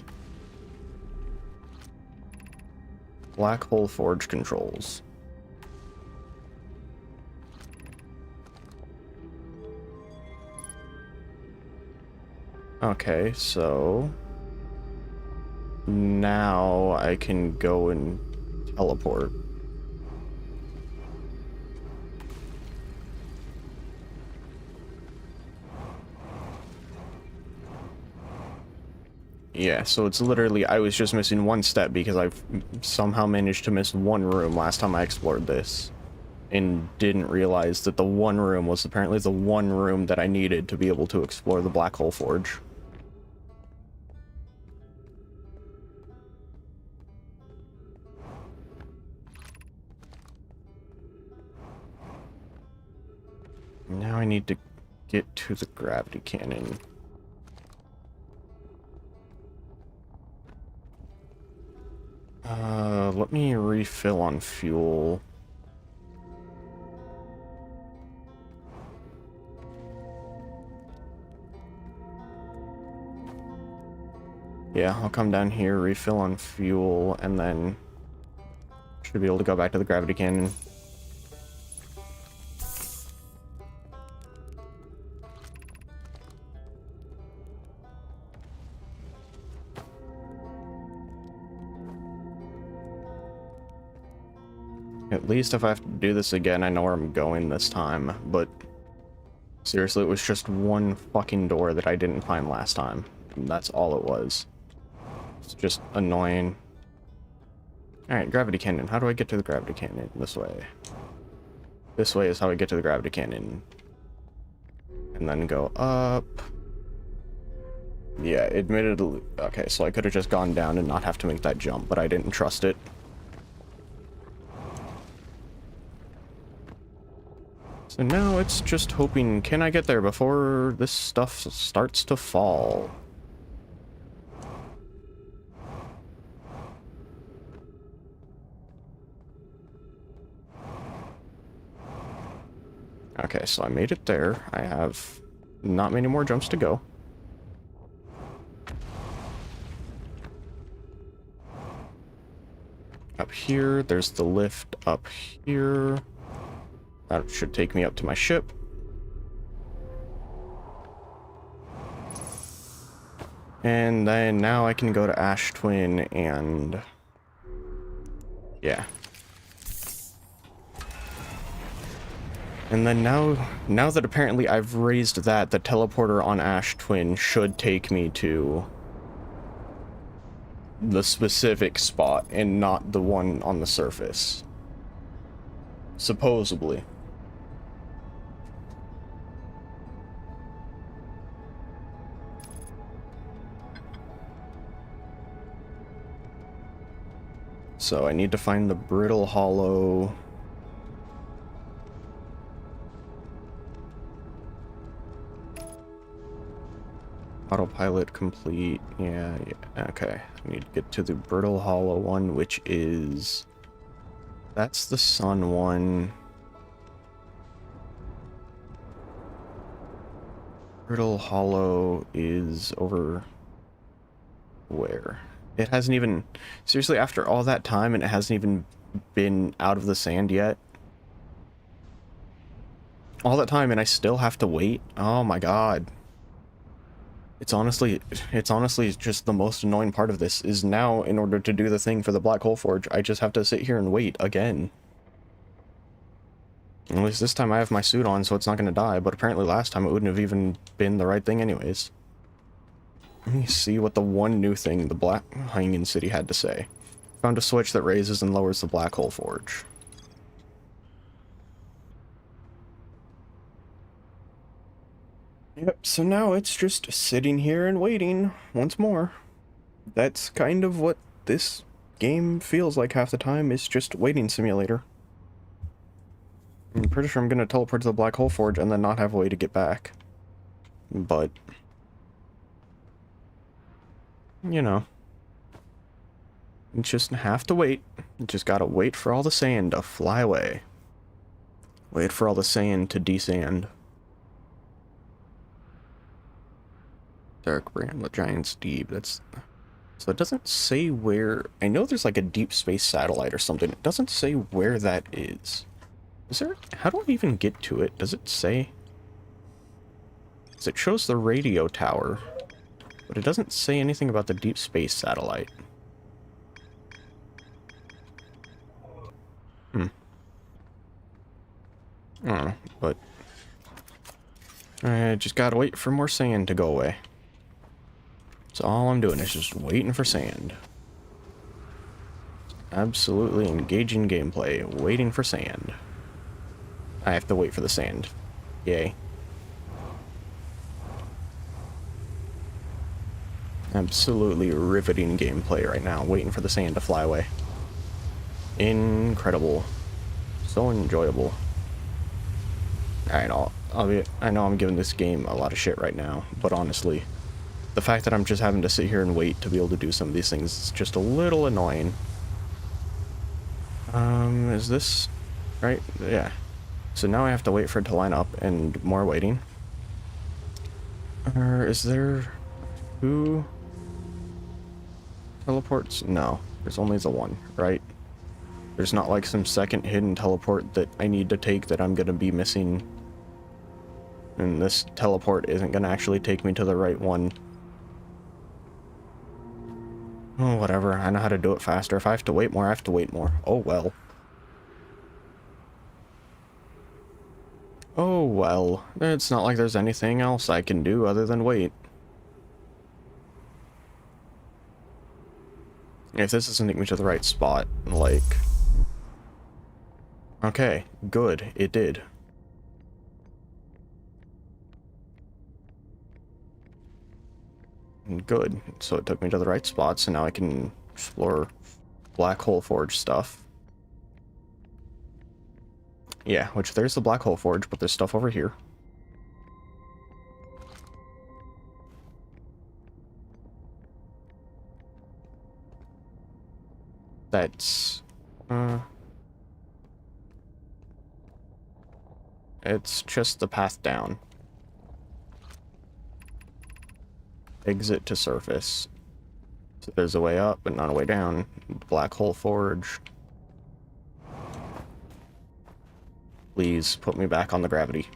Black hole forge controls. Okay, so now I can go and teleport. Yeah, so it's literally, I was just missing one step because I've somehow managed to miss one room last time I explored this. And didn't realize that the one room was apparently the one room that I needed to be able to explore the Black Hole Forge. Now I need to get to the gravity cannon. Let me refill on fuel. Yeah, I'll come down here, refill on fuel, and then should be able to go back to the gravity cannon. At least if I have to do this again, I know where I'm going this time, but seriously, it was just one fucking door that I didn't find last time. And that's all it was. It's just annoying. Alright, gravity cannon. How do I get to the gravity cannon? This way. This way is how I get to the gravity cannon. And then go up. Yeah, admittedly... Okay, so I could have just gone down and not have to make that jump, but I didn't trust it. So now it's just hoping, can I get there before this stuff starts to fall? Okay, so I made it there. I have Not many more jumps to go. Up here, there's the lift up here. That should take me up to my ship. And then now I can go to Ash Twin and... yeah. And then now that apparently I've raised that, the teleporter on Ash Twin should take me to the specific spot and not the one on the surface. Supposedly. So I need to find the brittle hollow. Autopilot complete. Yeah, okay. I need to get to the brittle hollow one, which is... that's the sun one. Brittle hollow is over... where? It hasn't even... seriously, after all that time and it hasn't even been out of the sand yet? All that time and I still have to wait? Oh my god. It's honestly just the most annoying part of this, is now, in order to do the thing for the Black Hole Forge, I just have to sit here and wait again. At least this time I have my suit on, so it's not going to die, but apparently last time it wouldn't have even been the right thing anyways. Let me see what the one new thing the Black Hanging City had to say. Found a switch that raises and lowers the Black Hole Forge. Yep, so now it's just sitting here and waiting once more. That's kind of what this game feels like half the time, is just waiting simulator. I'm pretty sure I'm gonna teleport to the Black Hole Forge and then not have a way to get back. But... you know. You just have to wait. You just gotta wait for all the sand to fly away. Wait for all the sand to desand. Dark Brand, the Giant's Deep. That's... so it doesn't say where... I know there's like a deep space satellite or something. It doesn't say where that is. Is there... how do I even get to it? Does it say... because it shows the radio tower, but it doesn't say anything about the deep space satellite. I don't know, but... I just gotta wait for more sand to go away. So all I'm doing is just waiting for sand. Absolutely engaging gameplay, waiting for sand. I have to wait for the sand. Yay. Absolutely riveting gameplay right now, waiting for the sand to fly away. Incredible. So enjoyable. Alright, I know I'm giving this game a lot of shit right now, but honestly, the fact that I'm just having to sit here and wait to be able to do some of these things is just a little annoying. Is this right? Yeah. So now I have to wait for it to line up and more waiting. Or is there two teleports? No, there's only the one, right? There's not like some second hidden teleport that I need to take that I'm gonna be missing. And this teleport isn't gonna actually take me to the right one. Oh, whatever. I know how to do it faster. If I have to wait more, I have to wait more. Oh, well. Oh, well. It's not like there's anything else I can do other than wait. If this doesn't take me to the right spot, like... okay, good. It did. Good. So it took me to the right spot, so now I can explore Black Hole Forge stuff. Yeah, which there's the Black Hole Forge, but there's stuff over here. That's... it's just the path down. Exit to surface. So there's a way up, but not a way down. Black hole forge. Please put me back on the gravity.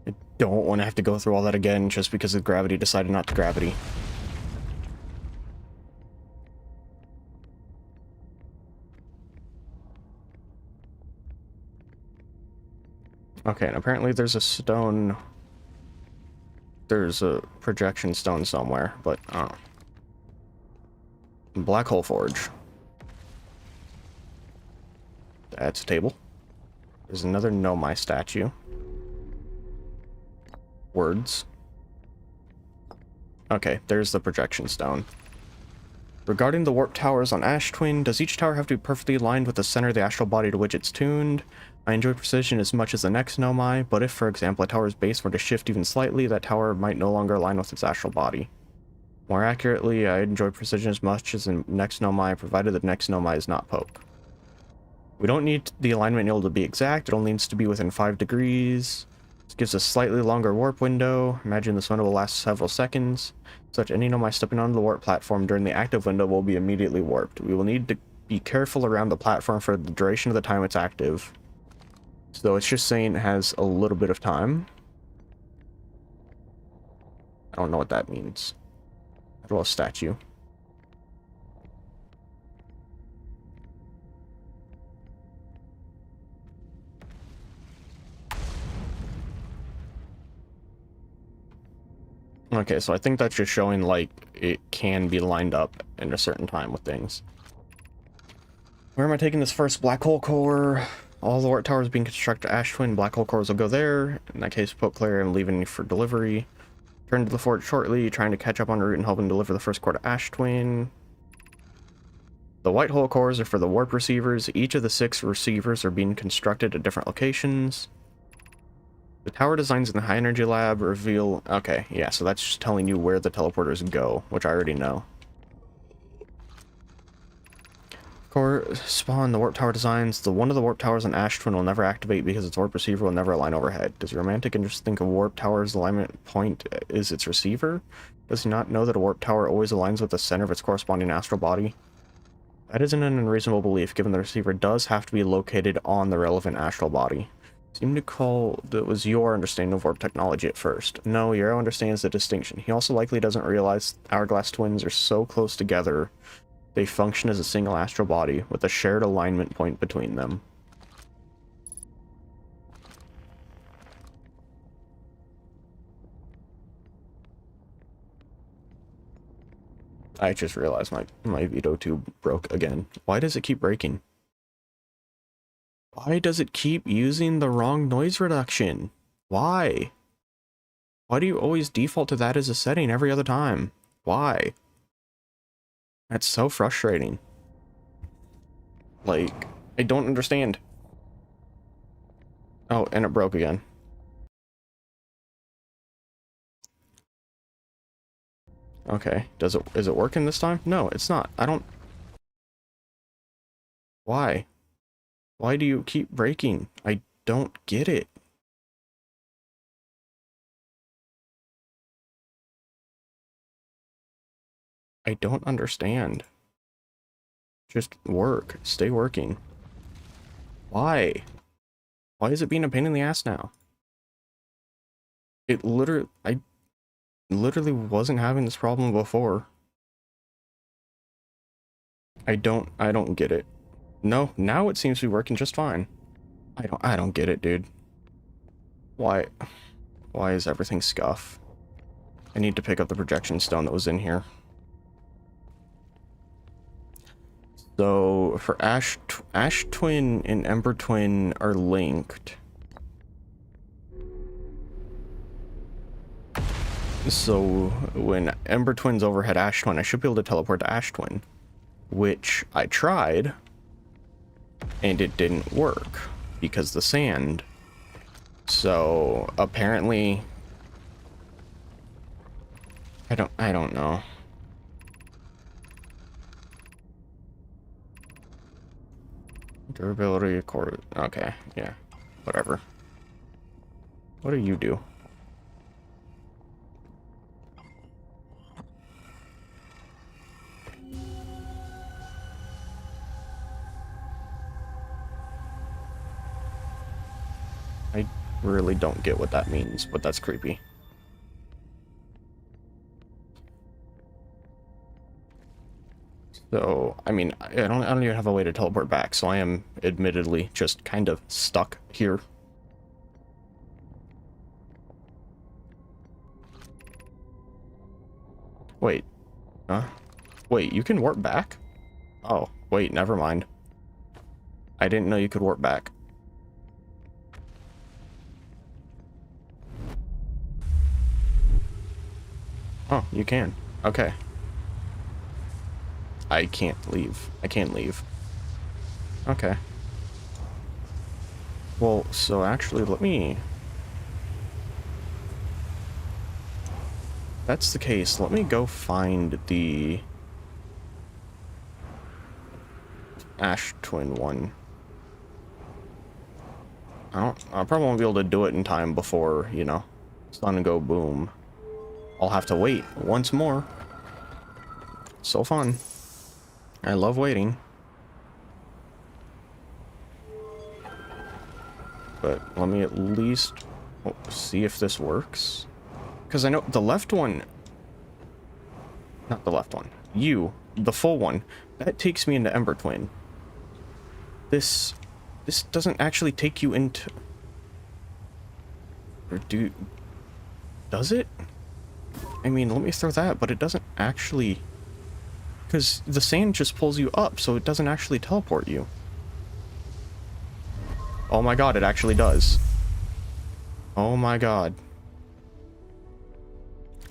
I don't want to have to go through all that again just because the gravity decided not to gravity. Okay, and apparently there's a stone. There's a projection stone somewhere, but black hole forge. That's a table. There's another Nomai statue. Words. Okay, there's the projection stone. Regarding the warp towers on Ash Twin, does each tower have to be perfectly aligned with the center of the astral body to which it's tuned? I enjoy precision as much as the next Nomai, but if, for example, a tower's base were to shift even slightly, that tower might no longer align with its astral body. More accurately, I enjoy precision as much as the next Nomai, provided the next Nomai is not poke. We don't need the alignment needle to be exact, it only needs to be within 5 degrees. This gives a slightly longer warp window. Imagine this window will last several seconds. Such any Nomai stepping onto the warp platform during the active window will be immediately warped. We will need to be careful around the platform for the duration of the time it's active. So it's just saying it has a little bit of time. I don't know what that means. I draw a statue. Okay, so I think that's just showing, like, it can be lined up in a certain time with things. Where am I taking this first? Black hole core. All the warp towers being constructed Ash Twin. Black hole cores will go there. In that case, poke clear and leaving for delivery. Turn to the fort shortly, trying to catch up on route and helping deliver the first core to Ash Twin. The white hole cores are for the warp receivers. Each of the 6 receivers are being constructed at different locations. The tower designs in the high energy lab reveal... Okay, yeah, so that's just telling you where the teleporters go, which I already know. Core spawn the warp tower designs. One of the warp towers on Ash Twin will never activate because its warp receiver will never align overhead. Does your romantic interest think a warp tower's alignment point is its receiver? Does he not know that a warp tower always aligns with the center of its corresponding astral body? That isn't an unreasonable belief, given the receiver does have to be located on the relevant astral body. Seem to call that was your understanding of warp technology at first. No, Yarrow understands the distinction. He also likely doesn't realize hourglass twins are so close together they function as a single astral body with a shared alignment point between them. I just realized my veto tube broke again. Why does it keep breaking? Why does it keep using the wrong noise reduction? Why? Why do you always default to that as a setting every other time? Why? That's so frustrating. Like, I don't understand. Oh, and it broke again. Okay, is it working this time? No, it's not. I don't... Why? Why do you keep breaking? I don't get it. I don't understand. Just work. Stay working. Why? Why is it being a pain in the ass now? I literally wasn't having this problem before. I don't get it. No, now it seems to be working just fine. I don't get it, dude. Why is everything scuff? I need to pick up the projection stone that was in here. So, for Ash Twin and Ember Twin are linked. So, when Ember Twin's overhead Ash Twin, I should be able to teleport to Ash Twin. Which I tried, and it didn't work because the sand. So apparently I don't know. Durability core. Okay, yeah. Whatever. What do you do? really don't get what that means, but that's creepy. So, I mean, I don't even have a way to teleport back, so I am admittedly just kind of stuck here. Wait. Huh? Wait, you can warp back? Oh, wait, never mind. I didn't know you could warp back. Oh, you can. Okay. I can't leave. I can't leave. Okay. Well, so actually, let me... If that's the case, let me go find the Ash Twin one. I probably won't be able to do it in time before, you know, sun go boom. I'll have to wait once more. So fun. I love waiting. But let me at least see if this works. Because I know the left one... Not the left one. The full one. That takes me into Ember Twin. This doesn't actually take you into... Or does it? I mean, let me throw that, but it doesn't actually... Because the sand just pulls you up, so it doesn't actually teleport you. Oh my god, it actually does. Oh my god.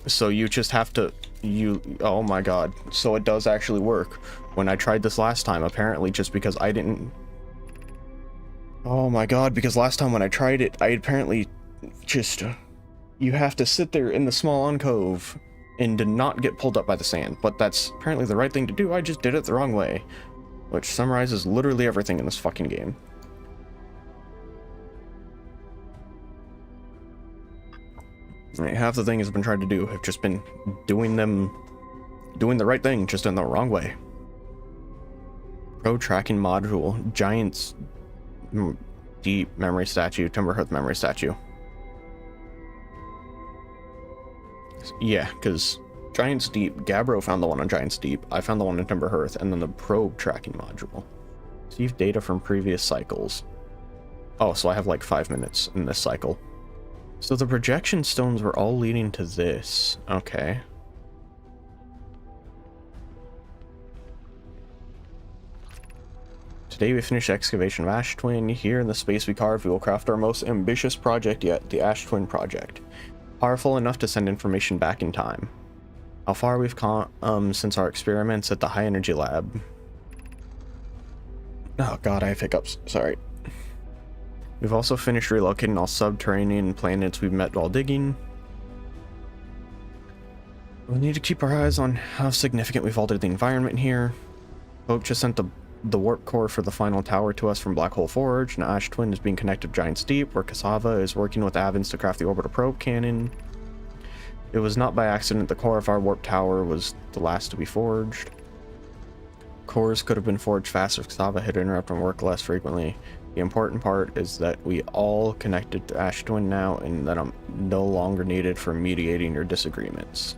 So you just have to... Oh my god. So it does actually work. When I tried this last time, apparently just because I didn't... Oh my god, because last time when I tried it, I apparently just... You have to sit there in the small alcove and to not get pulled up by the sand. But that's apparently the right thing to do. I just did it the wrong way. Which summarizes literally everything in this fucking game. Half the things I've been trying to do have just been doing the right thing, just in the wrong way. Pro tracking module, Giant's Deep memory statue, Timberhearth memory statue. Yeah, because Giant's Deep, Gabbro found the one on Giant's Deep, I found the one in Timberhearth, and then the probe tracking module. Receive data from previous cycles. Oh, so I have like 5 minutes in this cycle. So the projection stones were all leading to this. Okay. Today we finished excavation of Ash Twin. Here in the space we carved, we will craft our most ambitious project yet, the Ash Twin project. Powerful enough to send information back in time. How far we've come since our experiments at the high energy lab. Oh god, I have hiccups. Sorry. We've also finished relocating all subterranean planets we've met while digging. We need to keep our eyes on how significant we've altered the environment here. Pope just sent the warp core for the final tower to us from Black Hole Forge, and Ash Twin is being connected to Giant's Deep, where Cassava is working with Avens to craft the orbital probe cannon. It was not by accident the core of our warp tower was the last to be forged. Cores could have been forged faster if Cassava had interrupt and work less frequently. The important part is that we all connected to Ash Twin now, and that I'm no longer needed for mediating your disagreements.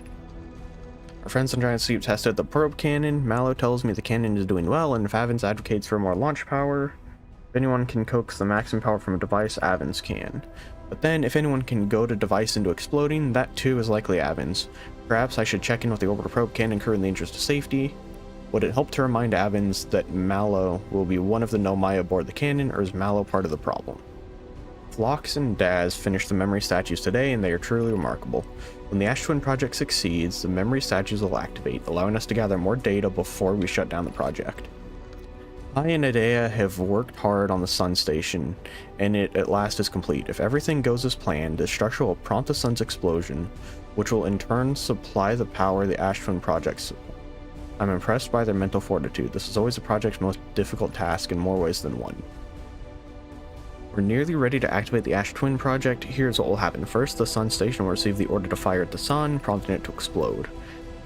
Our friends on Giant Deep tested the probe cannon. Mallow tells me the cannon is doing well, and if Avens advocates for more launch power, if anyone can coax the maximum power from a device, Avens can. But then, if anyone can goad a device into exploding, that too is likely Avens. Perhaps I should check in with the orbital probe cannon crew in the interest of safety. Would it help to remind Avens that Mallow will be one of the Nomai aboard the cannon, or is Mallow part of the problem? Phlox and Daz finished the memory statues today, and they are truly remarkable. When the Ash Twin project succeeds, the memory statues will activate, allowing us to gather more data before we shut down the project. I and Adea have worked hard on the Sun Station, and it at last is complete. If everything goes as planned, the structure will prompt the Sun's explosion, which will in turn supply the power the Ash Twin projects. I'm impressed by their mental fortitude. This is always the project's most difficult task in more ways than one. We're nearly ready to activate the Ash Twin project. Here's what will happen. First, the Sun Station will receive the order to fire at the Sun, prompting it to explode.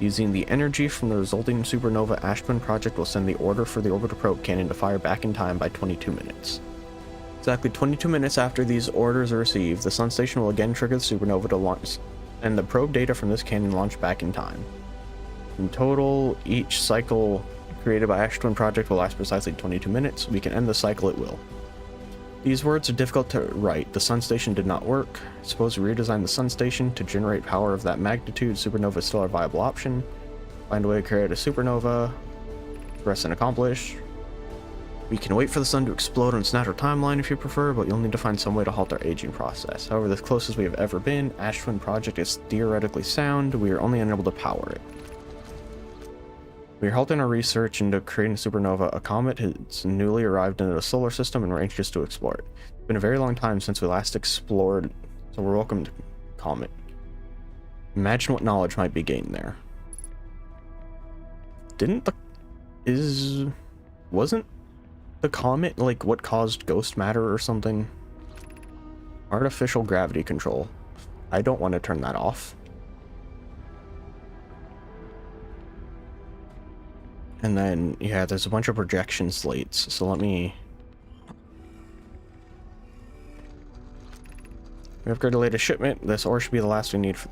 Using the energy from the resulting supernova, Ash Twin project will send the order for the orbital probe cannon to fire back in time by 22 minutes. Exactly 22 minutes after these orders are received, the sun station will again trigger the supernova to launch, and the probe data from this cannon launch back in time. In total, each cycle created by Ash Twin Project will last precisely 22 minutes. We can end the cycle at will. These words are difficult to write. The sun station did not work. Suppose we redesign the sun station to generate power of that magnitude. Supernova is still a viable option. Find a way to create a supernova. Press and accomplish. We can wait for the sun to explode on its natural timeline if you prefer, but you'll need to find some way to halt our aging process. However, the closest we have ever been, Ash Twin Project is theoretically sound. We are only unable to power it. We are halting our research into creating a supernova. A comet has newly arrived into the solar system and we're anxious to explore it. It's been a very long time since we last explored, so we're welcome to Comet. Imagine what knowledge might be gained there. Wasn't the comet like what caused ghost matter or something? Artificial gravity control. I don't want to turn that off. And then, yeah, there's a bunch of projection slates, so let me... We upgraded the latest shipment. This ore should be the last we need for...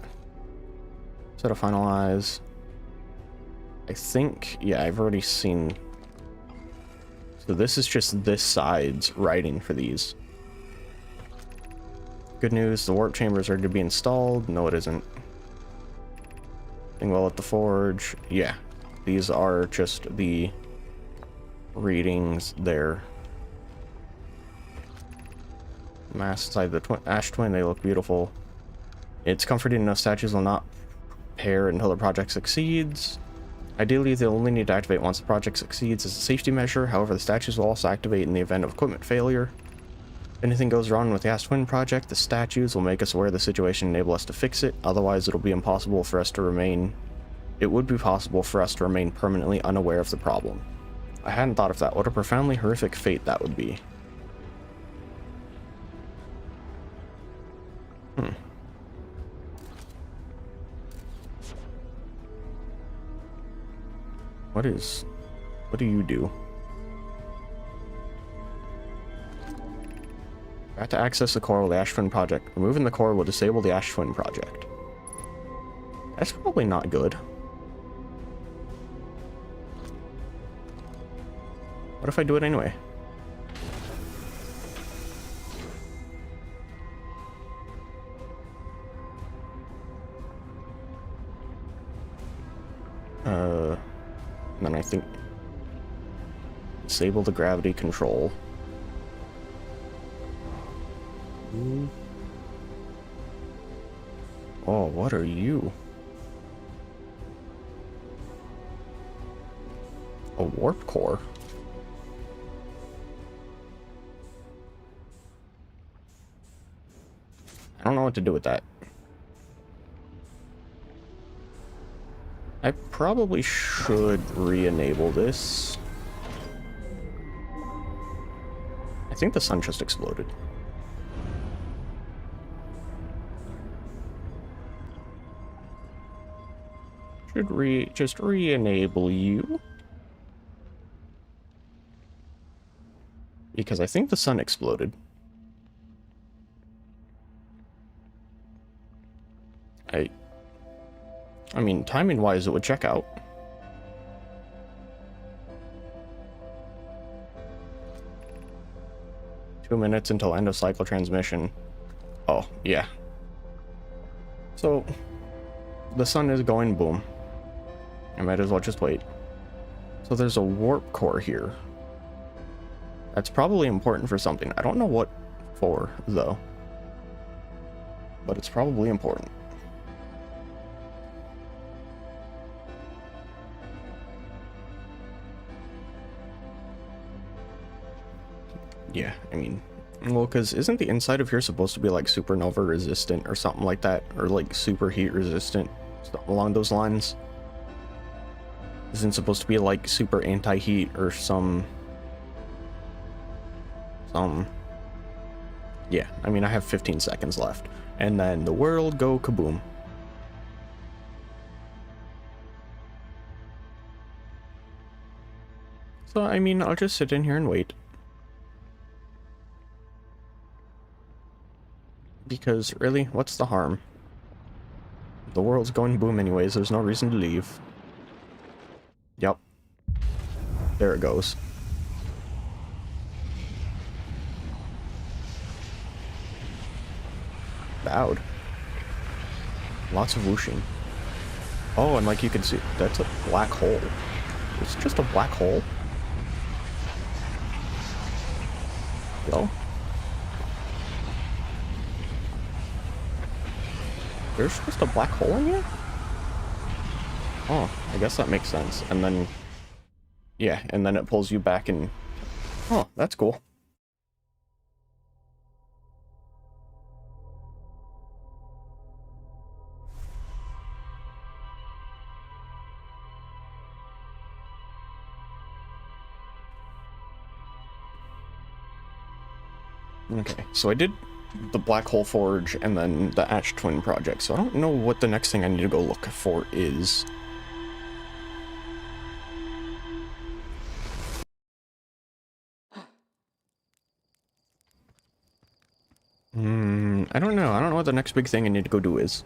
So to finalize... I think, yeah, I've already seen... So this is just this side's writing for these. Good news, the warp chambers are to be installed. No, it isn't. Thing well at the forge. Yeah. These are just the readings there. Mass inside the Ash Twin, they look beautiful. It's comforting enough statues will not pair until the project succeeds. Ideally, they'll only need to activate once the project succeeds as a safety measure. However, the statues will also activate in the event of equipment failure. If anything goes wrong with the Ash Twin project, the statues will make us aware of the situation and enable us to fix it. Otherwise, it'll be impossible for us to remain... It would be possible for us to remain permanently unaware of the problem. I hadn't thought of that. What a profoundly horrific fate that would be. What do you do? Got to access the core of the Ash Twin project. Removing the core will disable the Ash Twin project. That's probably not good. What if I do it anyway? And then I think disable the gravity control. Oh, what are you? A warp core? I don't know what to do with that. I probably should re-enable this. I think the sun just exploded. Should just re-enable you. Because I think the sun exploded. I mean, timing-wise, it would check out. Two minutes until end of cycle transmission. Oh, yeah. So, the sun is going boom. I might as well just wait. So there's a warp core here. That's probably important for something. I don't know what for, though. But it's probably important. Yeah, I mean, well, because isn't the inside of here supposed to be like supernova resistant or something like that? Or like superheat resistant, something along those lines? Isn't supposed to be like super anti-heat or some... Yeah, I mean, I have 15 seconds left. And then the world go kaboom. So, I mean, I'll just sit in here and wait. Because, really, what's the harm? The world's going boom anyways, there's no reason to leave. Yep. There it goes. Bowed. Lots of whooshing. Oh, and like you can see, that's a black hole. It's just a black hole? Yo. There's just a black hole in here? Oh, I guess that makes sense. And then, yeah, and then it pulls you back and... Oh, that's cool. Okay, so I did the Black Hole Forge and then the Ash Twin project, so I don't know what the next thing I need to go look for is. I don't know. I don't know what the next big thing I need to go do is.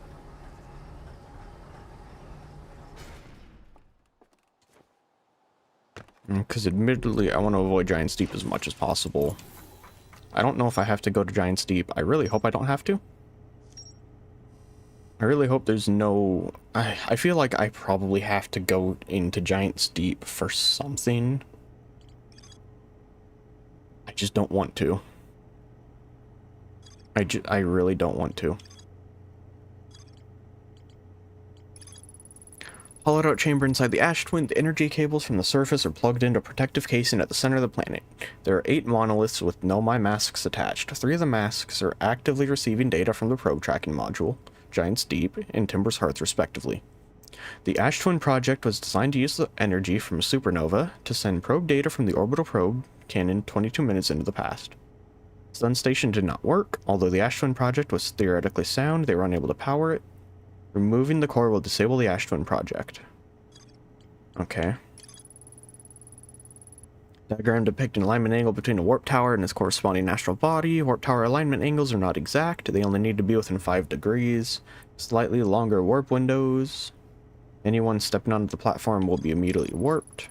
Because admittedly, I want to avoid Giant's Deep as much as possible. I don't know if I have to go to Giant's Deep. I really hope I don't have to. I really hope there's no... I feel like I probably have to go into Giant's Deep for something. I just don't want to. I really don't want to. Hollowed out chamber inside the Ash Twin, the energy cables from the surface are plugged into a protective casing at the center of the planet. There are 8 monoliths with Nomai masks attached. 3 of the masks are actively receiving data from the probe tracking module, Giant's Deep, and Timber's Hearth respectively. The Ash Twin project was designed to use the energy from a supernova to send probe data from the orbital probe cannon 22 minutes into the past. Sun Station did not work. Although the Ash Twin project was theoretically sound, they were unable to power it. Removing the core will disable the Ash Twin project. Okay. Diagram depicting alignment angle between a warp tower and its corresponding astral body. Warp tower alignment angles are not exact. They only need to be within 5 degrees. Slightly longer warp windows. Anyone stepping onto the platform will be immediately warped.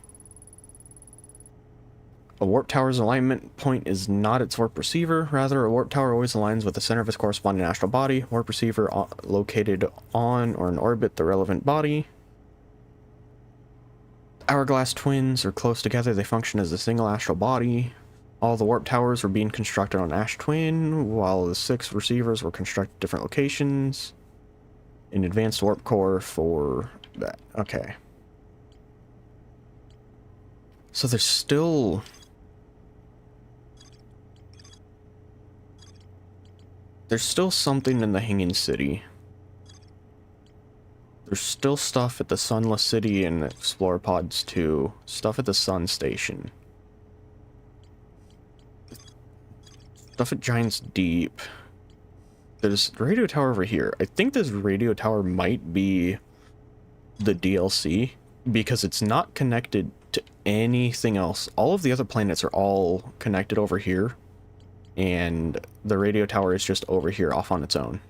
A warp tower's alignment point is not its warp receiver. Rather, a warp tower always aligns with the center of its corresponding astral body. Warp receiver located on or in orbit the relevant body. Hourglass twins are close together. They function as a single astral body. All the warp towers were being constructed on Ash Twin, while the 6 receivers were constructed at different locations. An advanced warp core for that. Okay. So there's still... There's still something in the Hanging City. There's still stuff at the Sunless City and Explorer Pods 2. Stuff at the Sun Station. Stuff at Giant's Deep. There's a radio tower over here. I think this radio tower might be the DLC, because it's not connected to anything else. All of the other planets are all connected over here. And the radio tower is just over here off on its own.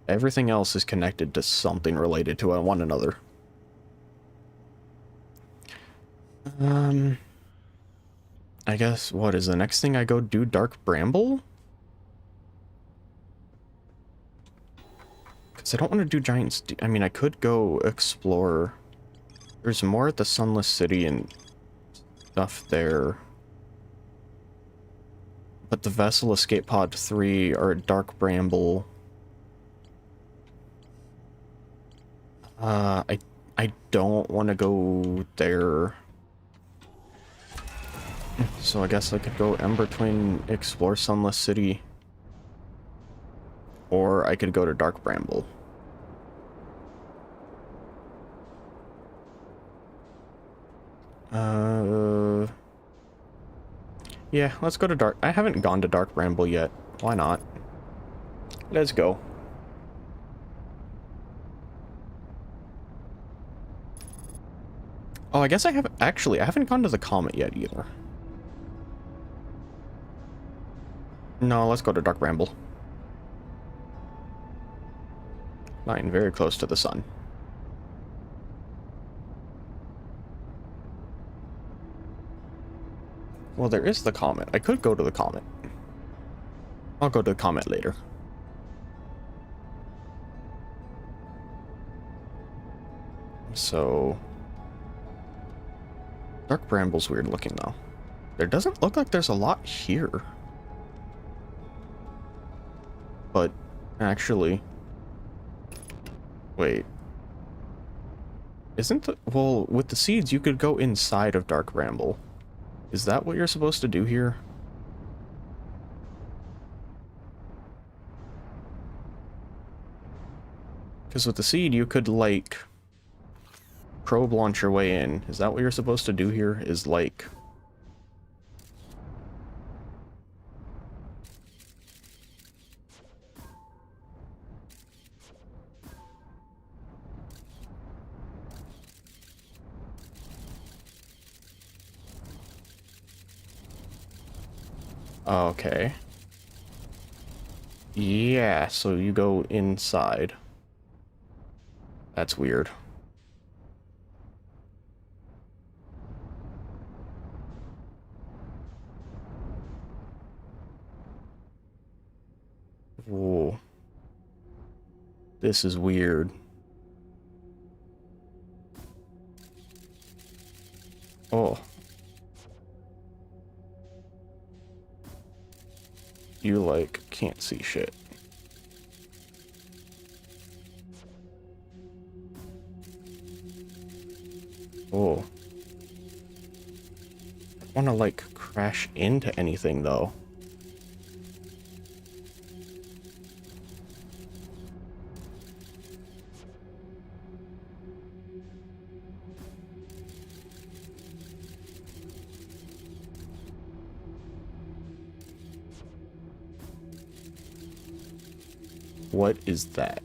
Everything else is connected to something related to one another. I guess, what is the next thing I go do? Dark Bramble? Because I don't want to do Giant's... I mean, I could go explore... There's more at the Sunless City and stuff there. But the Vessel Escape Pod 3 are at Dark Bramble. I don't want to go there. So I guess I could go Ember Twin, explore Sunless City. Or I could go to Dark Bramble. Yeah, let's go to Dark... I haven't gone to Dark Bramble yet. Why not? Let's go. Oh, I guess I have... Actually, I haven't gone to the Comet yet either. No, let's go to Dark Bramble. Flying very close to the sun. Well, there is the comet. I could go to the comet. I'll go to the comet later. So... Dark Bramble's weird looking, though. There doesn't look like there's a lot here. But, actually... Wait. Isn't the... Well, with the seeds, you could go inside of Dark Bramble. Is that what you're supposed to do here? Because with the seed, you could, like... probe launch your way in. Is that what you're supposed to do here? Is, like... Okay. Yeah, so you go inside. That's weird. Whoa. This is weird. Oh. You, like, can't see shit. Oh. I don't want to, like, crash into anything, though. What is that?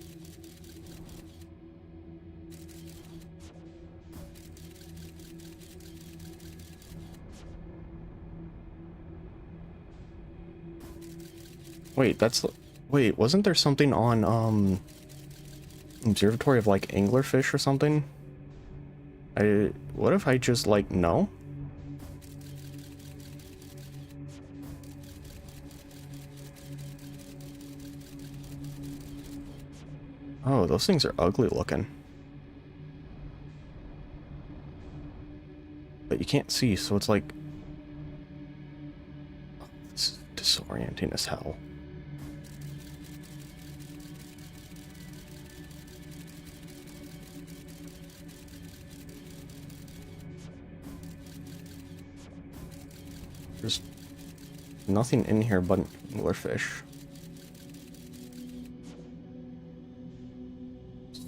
Wait, that's... Wait, wasn't there something on, Observatory of, like, anglerfish or something? What if I just, like, no? Oh, those things are ugly looking. But you can't see, so it's like... Oh, this is disorienting as hell. There's nothing in here but anglerfish.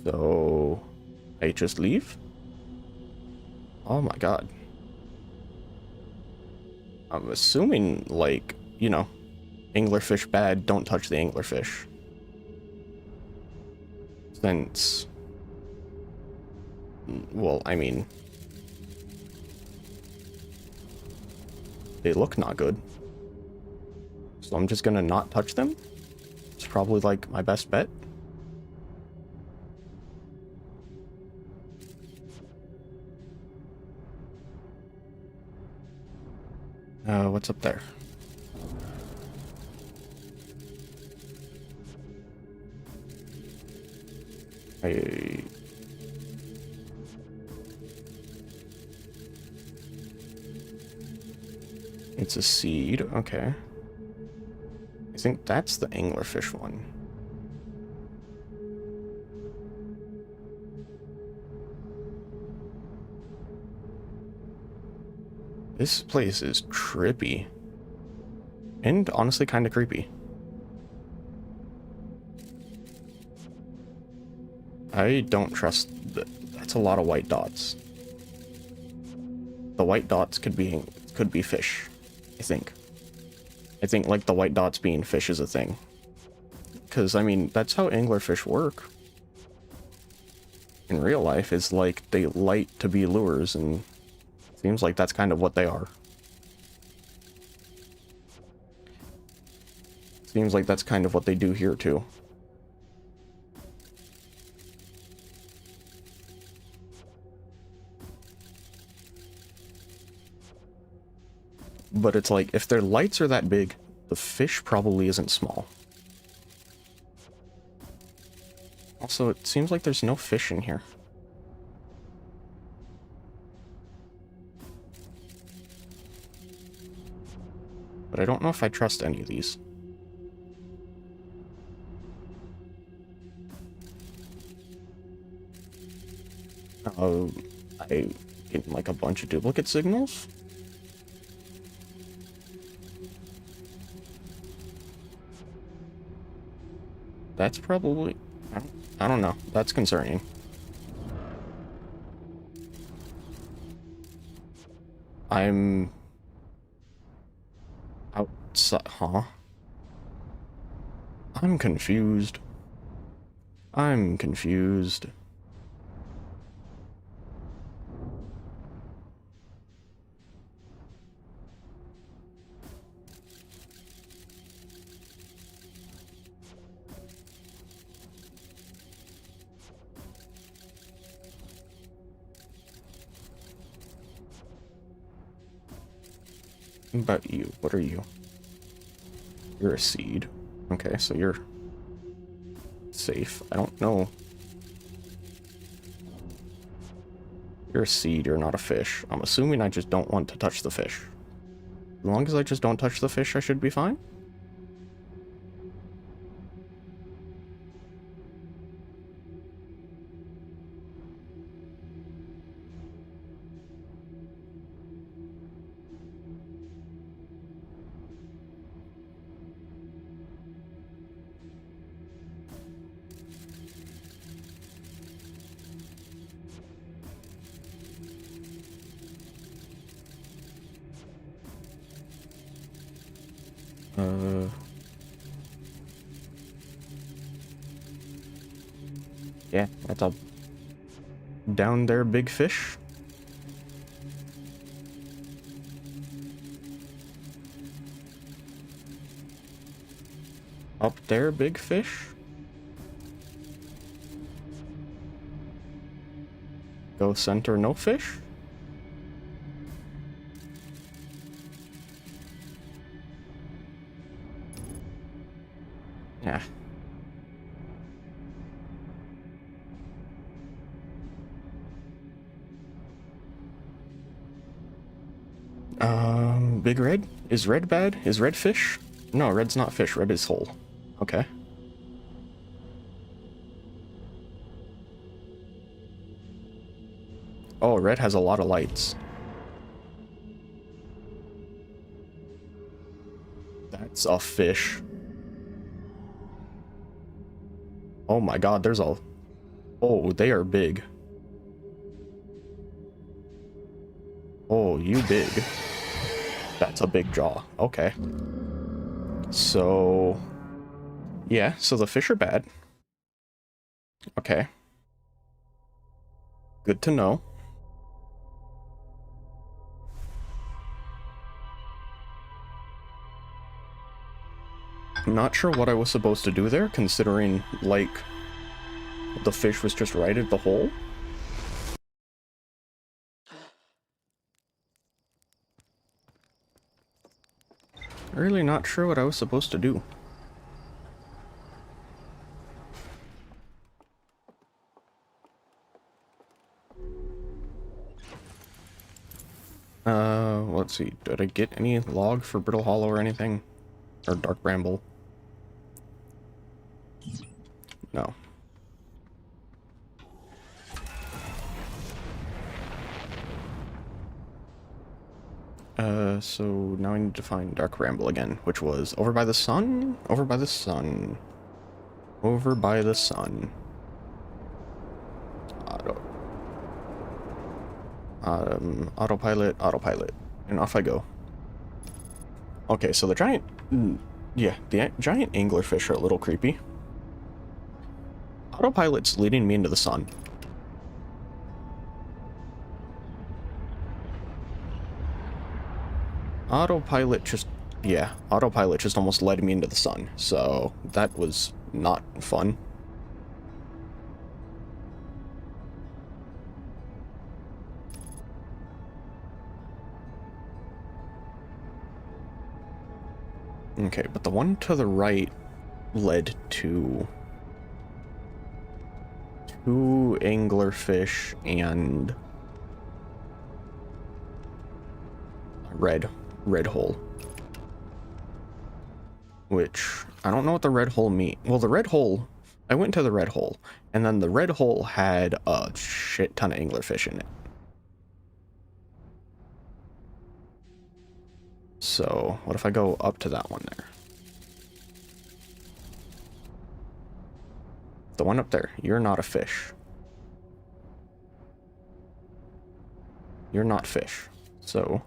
So... I just leave? Oh my god. I'm assuming, like, you know, anglerfish bad, don't touch the anglerfish. Since... Well, I mean... They look not good. So I'm just gonna not touch them? It's probably, like, my best bet. What's up there? It's a seed, okay. I think that's the anglerfish one. This place is trippy. And honestly kind of creepy. I don't trust that's a lot of white dots. The white dots could be fish, I think. I think like the white dots being fish is a thing. Cause I mean that's how anglerfish work. In real life, is like they light to be lures, and seems like that's kind of what they are. Seems like that's kind of what they do here too. But it's like, if their lights are that big, the fish probably isn't small. Also, it seems like there's no fish in here. But I don't know if I trust any of these. I get like a bunch of duplicate signals. That's probably... I don't know. That's concerning. I'm... outside... Huh? I'm confused. I'm confused. What about you? What are you? You're a seed. Okay, so you're safe. I don't know. You're a seed, you're not a fish. I'm assuming I just don't want to touch the fish. As long as I just don't touch the fish, I should be fine. Yeah, that's a down there, big fish. Up there, big fish. Go center, no fish. Yeah. Big red? Is red bad? Is red fish? No, red's not fish. Red is whole. Okay. Oh, red has a lot of lights. That's a fish. Oh my god, there's a... Oh, they are big. Oh, you big. That's a big jaw. Okay. So... Yeah, so the fish are bad. Okay. Good to know. I'm not sure what I was supposed to do there, considering, like, the fish was just right at the hole. Really not sure what I was supposed to do. Let's see. Did I get any log for Brittle Hollow or anything? Or Dark Bramble? No. So now I need to find Dark Bramble again, which was over by the sun? Over by the sun. Over by the sun. Autopilot, autopilot. And off I go. Okay, so the giant... Yeah, the giant anglerfish are a little creepy. Autopilot's leading me into the sun. Autopilot just... Yeah, autopilot just almost led me into the sun, so that was not fun. Okay, but the one to the right led to two anglerfish and a red hole. Which, I don't know what the red hole mean. Well, the red hole, I went to the red hole, and then the red hole had a shit ton of anglerfish in it. So, what if I go up to that one there? The one up there, you're not a fish. You're not fish. So...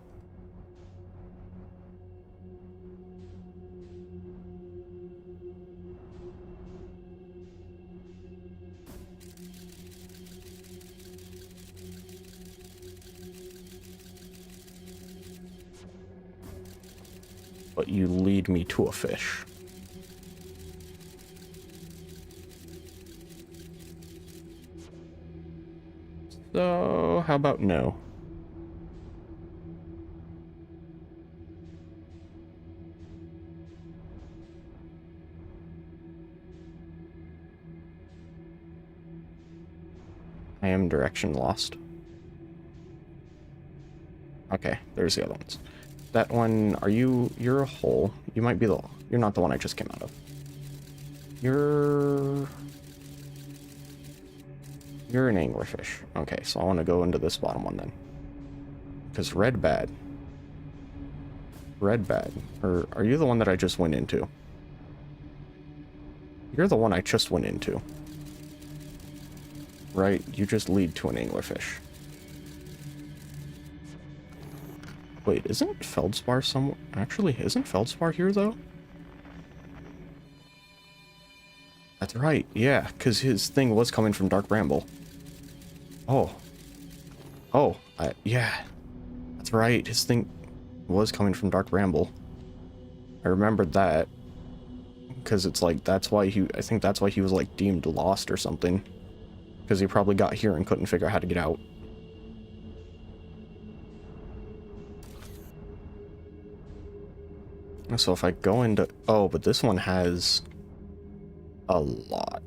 but you lead me to a fish. So, how about no? I am direction lost. Okay, there's the other ones. That one, you're a hole. You might be you're not the one I just came out of. You're an anglerfish. Okay, so I want to go into this bottom one then. Because red bad. Red bad. Or are you the one that I just went into? You're the one I just went into. Right? You just lead to an anglerfish. Wait, isn't Feldspar somewhere? Actually, isn't Feldspar here, though? That's right, yeah, because his thing was coming from Dark Bramble. Oh. Oh, yeah. That's right, his thing was coming from Dark Bramble. I remembered that. Because it's like, I think that's why he was, like, deemed lost or something. Because he probably got here and couldn't figure out how to get out. So if I go into... Oh, but this one has a lot.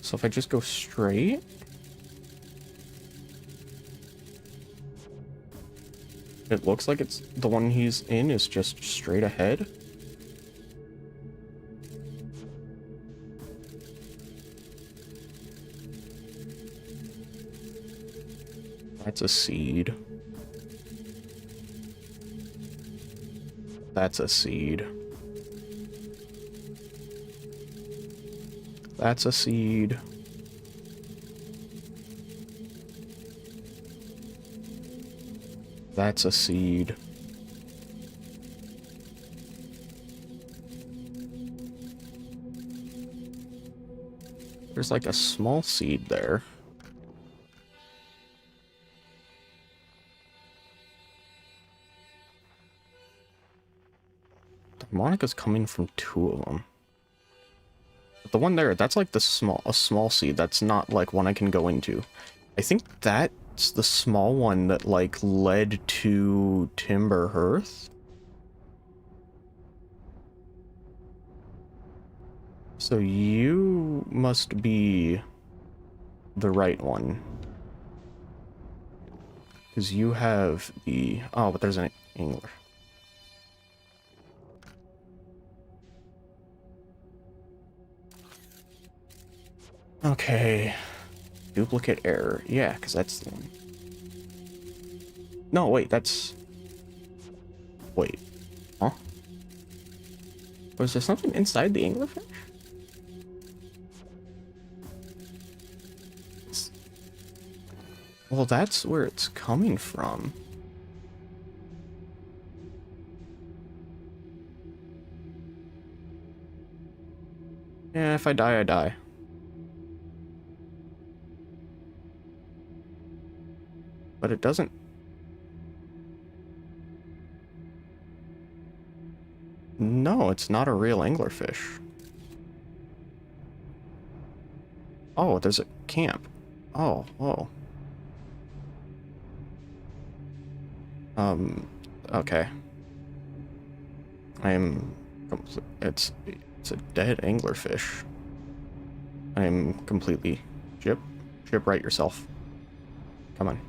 So if I just go straight... It looks like it's the one he's in is just straight ahead. That's a seed. That's a seed. That's a seed. That's a seed. There's like a small seed there. The harmonica's coming from two of them. But the one there, that's like a small seed. That's not like one I can go into. I think that's the small one that like led to Timber Hearth. So you must be the right one. Because you have the... Oh, but there's an angler. Okay. Duplicate error. Yeah, because that's the one. No, wait, that's... Wait. Huh? Was there something inside the anglerfish? Well, that's where it's coming from. Yeah, if I die, I die. But it doesn't... No, it's not a real anglerfish. Oh, there's a camp. Oh, whoa. Okay. It's a dead anglerfish. I am completely... Shipwright yourself. Come on.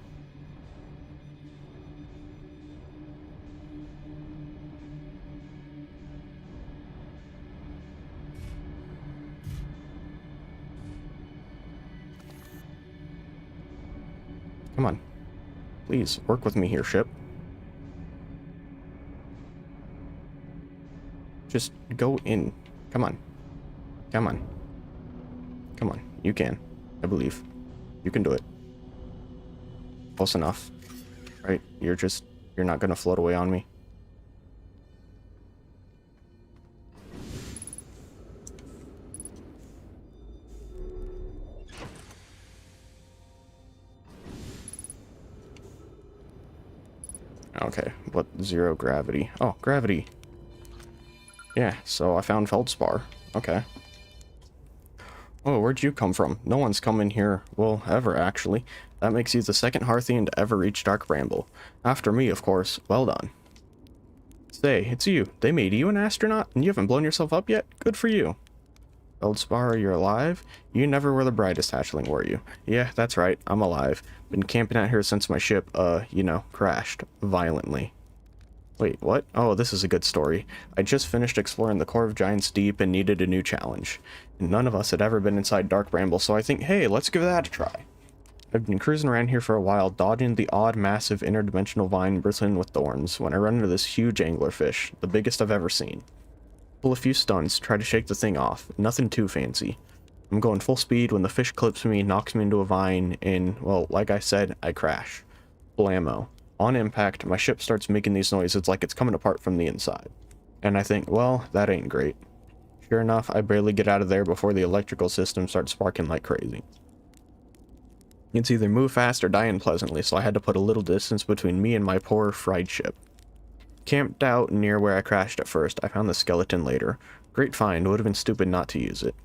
Come on. Please, work with me here, ship. Just go in. Come on. Come on. Come on. You can. I believe. You can do it. Close enough. Right? You're not gonna float away on me. Okay, but 0 gravity. Oh, gravity. Yeah, so I found feldspar. Okay. Oh, where'd you come from? No one's come in here, well, ever, actually. That makes you the second Hearthian to ever reach Dark Bramble. After me, of course. Well done. Say, it's you. They made you an astronaut, and you haven't blown yourself up yet? Good for you. Feldspar, you're alive? You never were the brightest hatchling, were you? Yeah, that's right. I'm alive. Been camping out here since my ship, crashed. Violently. Wait, what? Oh, this is a good story. I just finished exploring the core of Giant's Deep and needed a new challenge. And none of us had ever been inside Dark Bramble, so I think, hey, let's give that a try. I've been cruising around here for a while, dodging the odd, massive, interdimensional vine bristling with thorns, when I run into this huge anglerfish, the biggest I've ever seen. Pull a few stunts, try to shake the thing off. Nothing too fancy. I'm going full speed when the fish clips me, knocks me into a vine, and, well, like I said, I crash. Blammo. On impact, my ship starts making these noises like it's coming apart from the inside. And I think, well, that ain't great. Sure enough, I barely get out of there before the electrical system starts sparking like crazy. It's either move fast or die unpleasantly, so I had to put a little distance between me and my poor, fried ship. Camped out near where I crashed at first, I found the skeleton later. Great find, would have been stupid not to use it.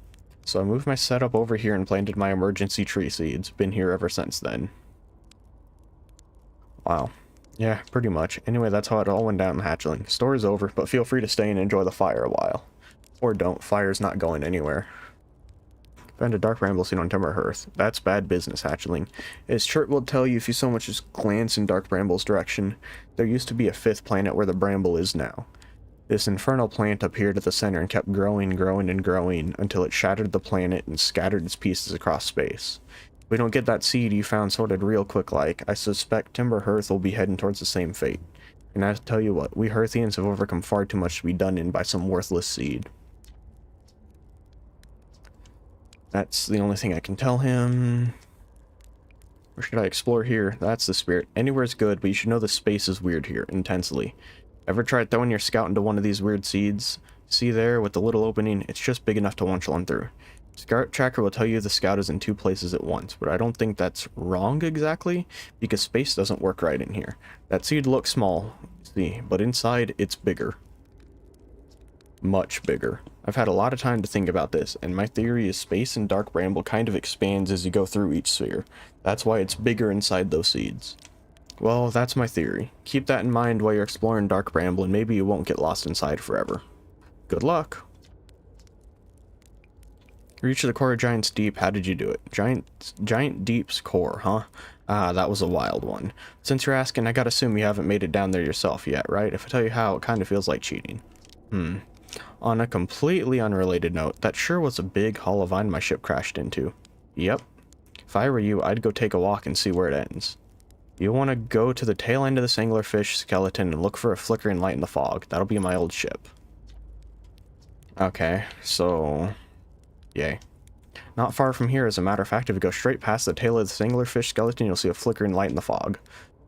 So I moved my setup over here and planted my emergency tree seeds. Been here ever since then. Wow. Yeah, pretty much. Anyway, that's how it all went down in Hatchling. Story's over, but feel free to stay and enjoy the fire a while. Or don't, fire's not going anywhere. Found a dark bramble seen on Timber Hearth. That's bad business, Hatchling. As Chert will tell you if you so much as glance in Dark Bramble's direction, there used to be a 5th planet where the bramble is now. This infernal plant appeared at the center and kept growing, growing, and growing until it shattered the planet and scattered its pieces across space. If we don't get that seed you found sorted real quick like, I suspect Timber Hearth will be heading towards the same fate. And I tell you what, we Hearthians have overcome far too much to be done in by some worthless seed. That's the only thing I can tell him. Or should I explore here? That's the spirit. Anywhere's good, but you should know the space is weird here, intensely. Ever tried throwing your scout into one of these weird seeds? See there, with the little opening? It's just big enough to launch on through. Scout Tracker will tell you the scout is in 2 places at once, but I don't think that's wrong exactly, because space doesn't work right in here. That seed looks small, see, but inside it's bigger. Much bigger. I've had a lot of time to think about this, and my theory is space in Dark Bramble kind of expands as you go through each sphere. That's why it's bigger inside those seeds. Well, that's my theory. Keep that in mind while you're exploring Dark Bramble, and maybe you won't get lost inside forever. Good luck! Reach the core of Giant's Deep. How did you do it? Giant Deep's core, huh? Ah, that was a wild one. Since you're asking, I gotta assume you haven't made it down there yourself yet, right? If I tell you how, it kind of feels like cheating. On a completely unrelated note, that sure was a big hollow vine my ship crashed into. Yep. If I were you, I'd go take a walk and see where it ends. You want to go to the tail end of this anglerfish skeleton and look for a flickering light in the fog. That'll be my old ship. Okay, so... yay. Not far from here, as a matter of fact, if you go straight past the tail of this anglerfish skeleton, you'll see a flickering light in the fog.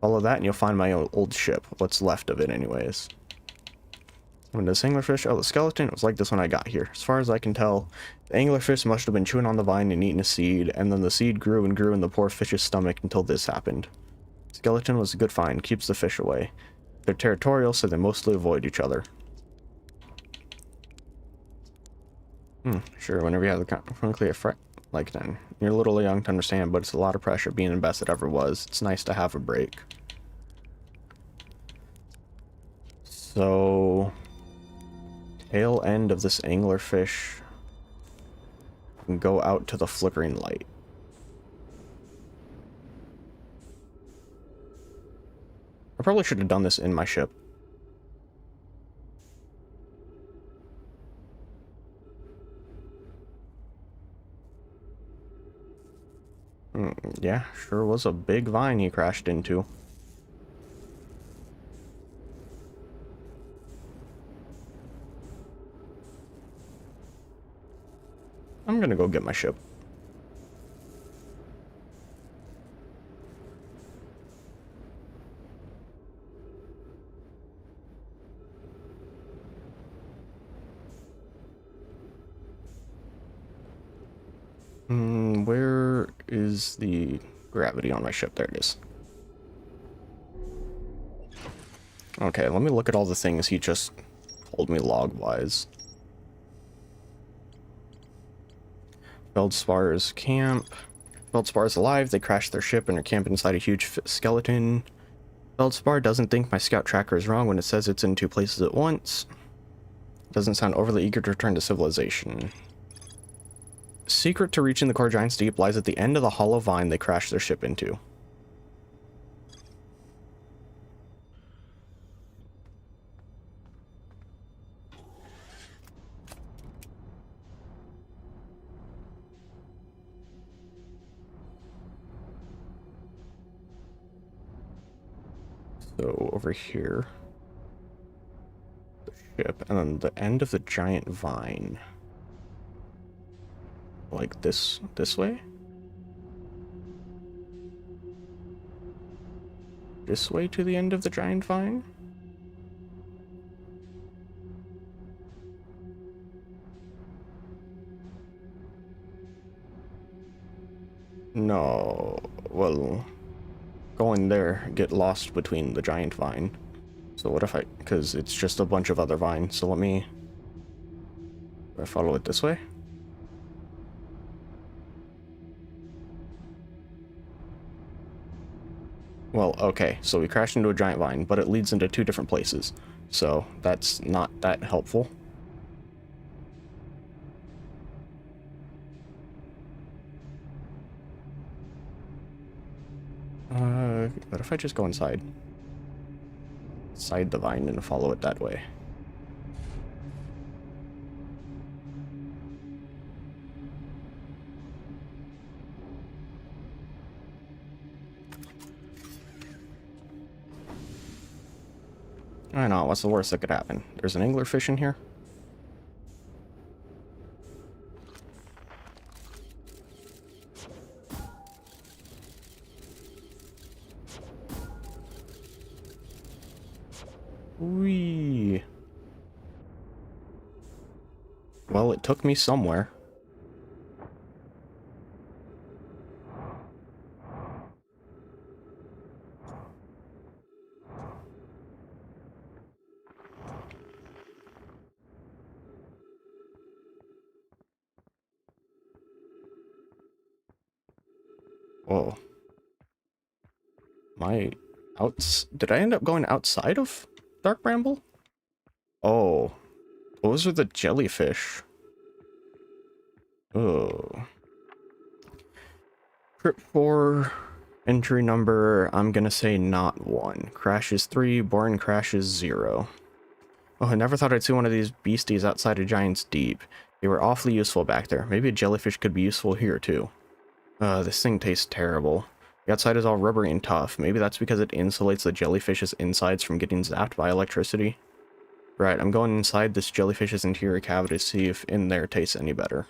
Follow that and you'll find my old ship. What's left of it, anyways. When this anglerfish... oh, the skeleton, it was like this when I got here. As far as I can tell, the anglerfish must have been chewing on the vine and eating a seed, and then the seed grew and grew in the poor fish's stomach until this happened. Skeleton was a good find, keeps the fish away. They're territorial, so they mostly avoid each other. Sure, whenever you have the frankly a Like, then you're a little young to understand, but it's a lot of pressure being the best it ever was. It's nice to have a break. So, tail end of this anglerfish can go out to the flickering light. I probably should have done this in my ship. Yeah, sure was a big vine he crashed into. I'm gonna go get my ship. Where is the gravity on my ship? There it is. Okay, let me look at all the things he just told me log-wise. Feldspar's camp. Feldspar's alive. They crashed their ship and are camping inside a huge skeleton. Feldspar doesn't think my scout tracker is wrong when it says it's in 2 places at once. Doesn't sound overly eager to return to civilization. Secret to reaching the core giant's deep lies at the end of the hollow vine they crashed their ship into. So over here, the ship, and then the end of the giant vine. Like this way? This way to the end of the giant vine? No, well, going there, get lost between the giant vine. So what if because it's just a bunch of other vines, so let me, do I follow it this way? Well, okay, so we crashed into a giant vine, but it leads into 2 different places. So that's not that helpful. What if I just go inside? Inside the vine and follow it that way. I know, what's the worst that could happen? There's an anglerfish in here? Whee! Well, it took me somewhere. Whoa. Did I end up going outside of Dark Bramble? Oh. Those are the jellyfish. Oh. Trip 4, entry number, I'm gonna say not 1. Crashes 3, Boring crashes 0. Oh, I never thought I'd see one of these beasties outside of Giant's Deep. They were awfully useful back there. Maybe a jellyfish could be useful here, too. This thing tastes terrible. The outside is all rubbery and tough. Maybe that's because it insulates the jellyfish's insides from getting zapped by electricity. Right, I'm going inside this jellyfish's interior cavity to see if in there tastes any better.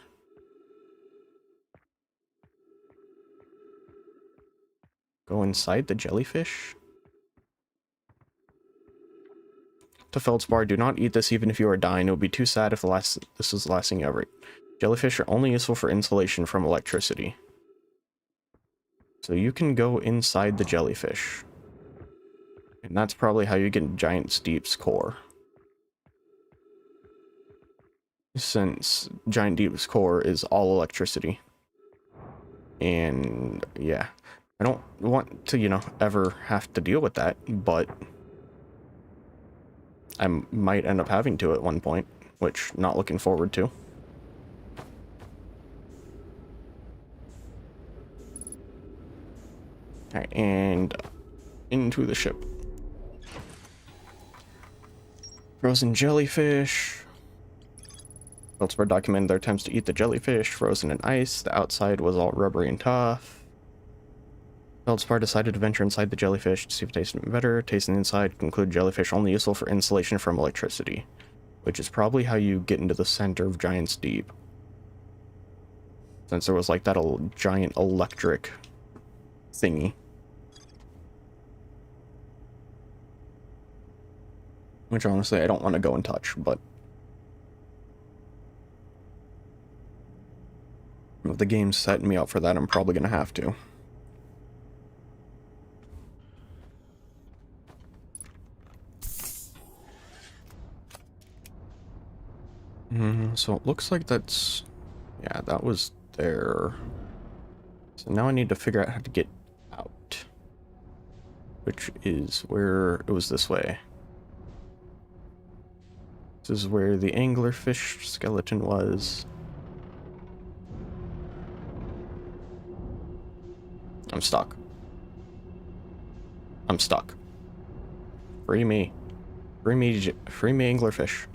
Go inside the jellyfish? To Feldspar, do not eat this even if you are dying. It would be too sad if this was the last thing you ever eat. Jellyfish are only useful for insulation from electricity. So you can go inside the jellyfish. And that's probably how you get Giant Deep's core. Since Giant Deep's core is all electricity. And yeah, I don't want to, you know, ever have to deal with that, but I might end up having to at one point, which not looking forward to. Alright, and into the ship. Frozen jellyfish. Feldspar documented their attempts to eat the jellyfish, frozen in ice. The outside was all rubbery and tough. Feldspar decided to venture inside the jellyfish to see if it tasted better. Tasting inside concluded jellyfish only useful for insulation from electricity, which is probably how you get into the center of Giant's Deep. Since there was like that giant electric thingy. Which honestly I don't want to go and touch, but if the game's setting me up for that, I'm probably going to have to. So it looks like that's... yeah, that was there. So now I need to figure out how to get out. Which is where... it was this way. This is where the anglerfish skeleton was. I'm stuck. I'm stuck. Free me. Free me, anglerfish.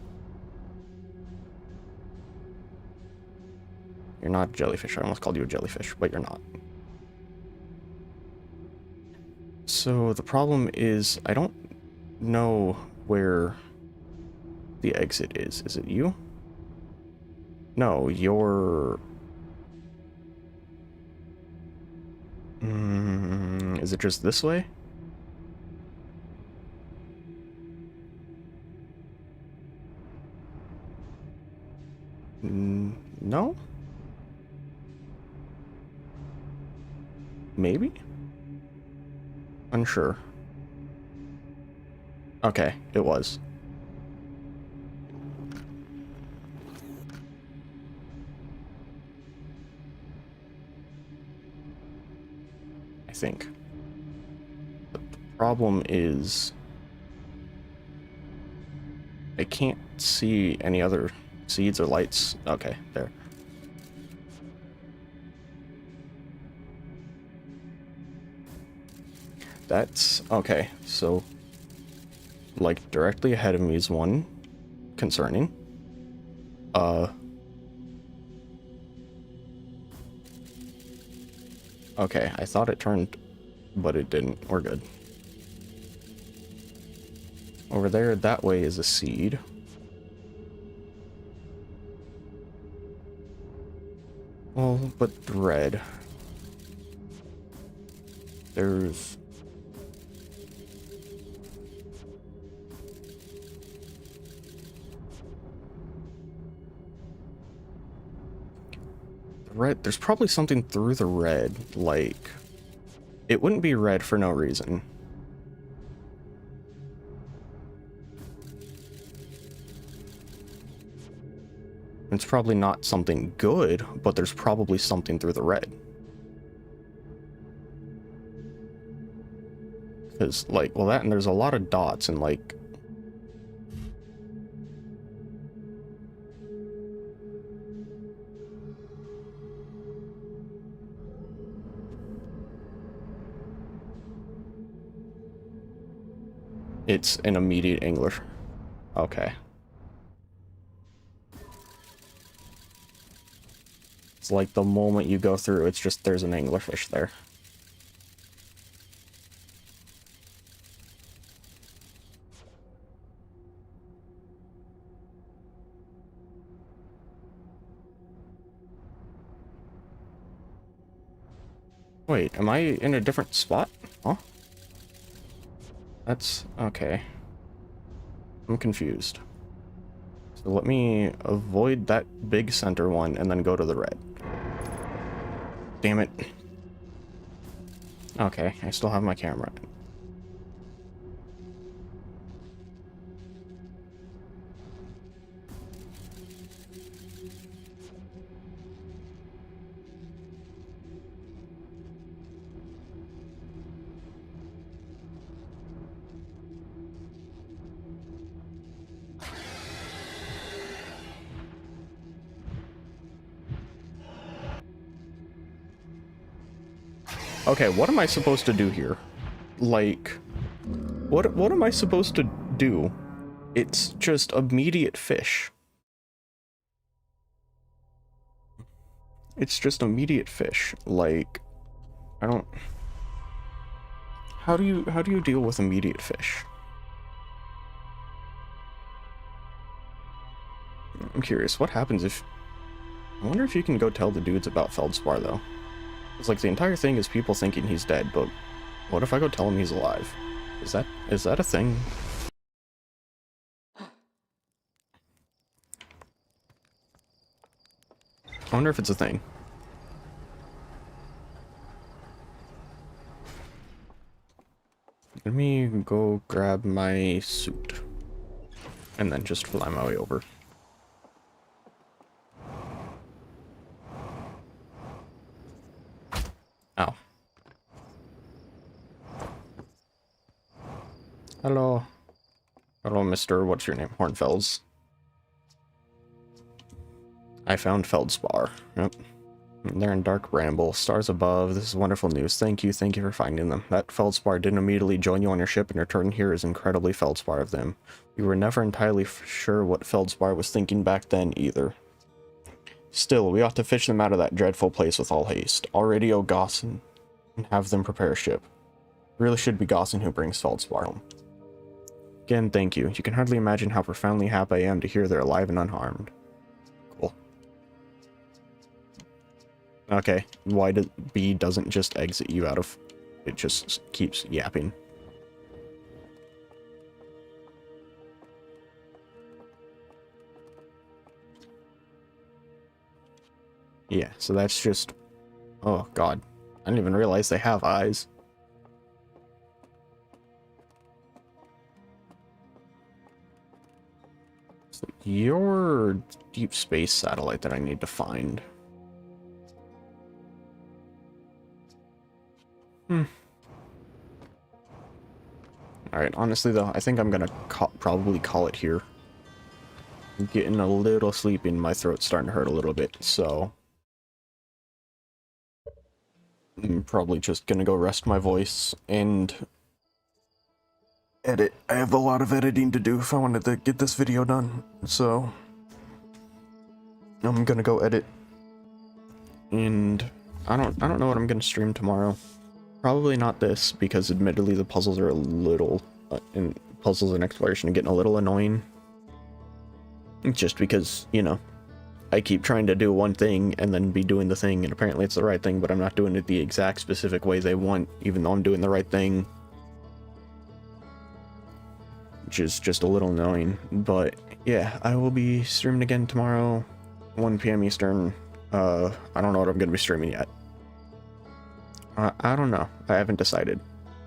You're not a jellyfish. I almost called you a jellyfish, but you're not. So the problem is I don't know where the exit is. Is it you? No, you're... is it just this way? No? Maybe? Unsure. Okay, it was. I think. But the problem is... I can't see any other seeds or lights. Okay, there. That's... okay, so... like, directly ahead of me is one concerning. Okay, I thought it turned, but it didn't. We're good. Over there, that way is a seed. Well, but red. There's... red, there's probably something through the red, like... it wouldn't be red for no reason. It's probably not something good, but there's probably something through the red. Because, like, well, that, and there's a lot of dots, and, like... it's an immediate angler. Okay. It's like the moment you go through, it's just there's an anglerfish there. Wait, am I in a different spot? Huh? That's... okay. I'm confused. So let me avoid that big center one and then go to the red. Damn it. Okay, I still have my camera. Okay, what am I supposed to do here? Like, what am I supposed to do? It's just immediate fish. It's just immediate fish. Like, I don't... How do you deal with immediate fish? I'm curious, what happens if... I wonder if you can go tell the dudes about Feldspar, though. It's like, the entire thing is people thinking he's dead, but what if I go tell him he's alive? Is that a thing? I wonder if it's a thing. Let me go grab my suit. And then just fly my way over. Ow. Hello. Hello, Mr. What's your name? Hornfels. I found Feldspar. Yep. They're in dark bramble. Stars above. This is wonderful news. Thank you for finding them. That Feldspar didn't immediately join you on your ship, and return here is incredibly Feldspar of them. We were never entirely sure what Feldspar was thinking back then either. Still, we ought to fish them out of that dreadful place with all haste. I'll radio Gossin and have them prepare a ship. It really should be Gossin who brings Feldspar home. Again, thank you. You can hardly imagine how profoundly happy I am to hear they're alive and unharmed. Cool. Okay, why did B doesn't just exit you out of... It just keeps yapping. Yeah, so that's just... Oh, God. I didn't even realize they have eyes. So your deep space satellite that I need to find. Alright, honestly though, I think I'm gonna probably call it here. I'm getting a little sleepy and my throat's starting to hurt a little bit, so... I'm probably just gonna go rest my voice and... edit. I have a lot of editing to do if I wanted to get this video done, so... I'm gonna go edit. And... I don't know what I'm gonna stream tomorrow. Probably not this, because admittedly the puzzles are a little... and puzzles and exploration are getting a little annoying. Just because, you know, I keep trying to do one thing and then be doing the thing, and apparently it's the right thing, but I'm not doing it the exact specific way they want, even though I'm doing the right thing. Which is just a little annoying. But yeah, I will be streaming again tomorrow, 1 PM Eastern. I don't know what I'm going to be streaming yet. I don't know. I haven't decided.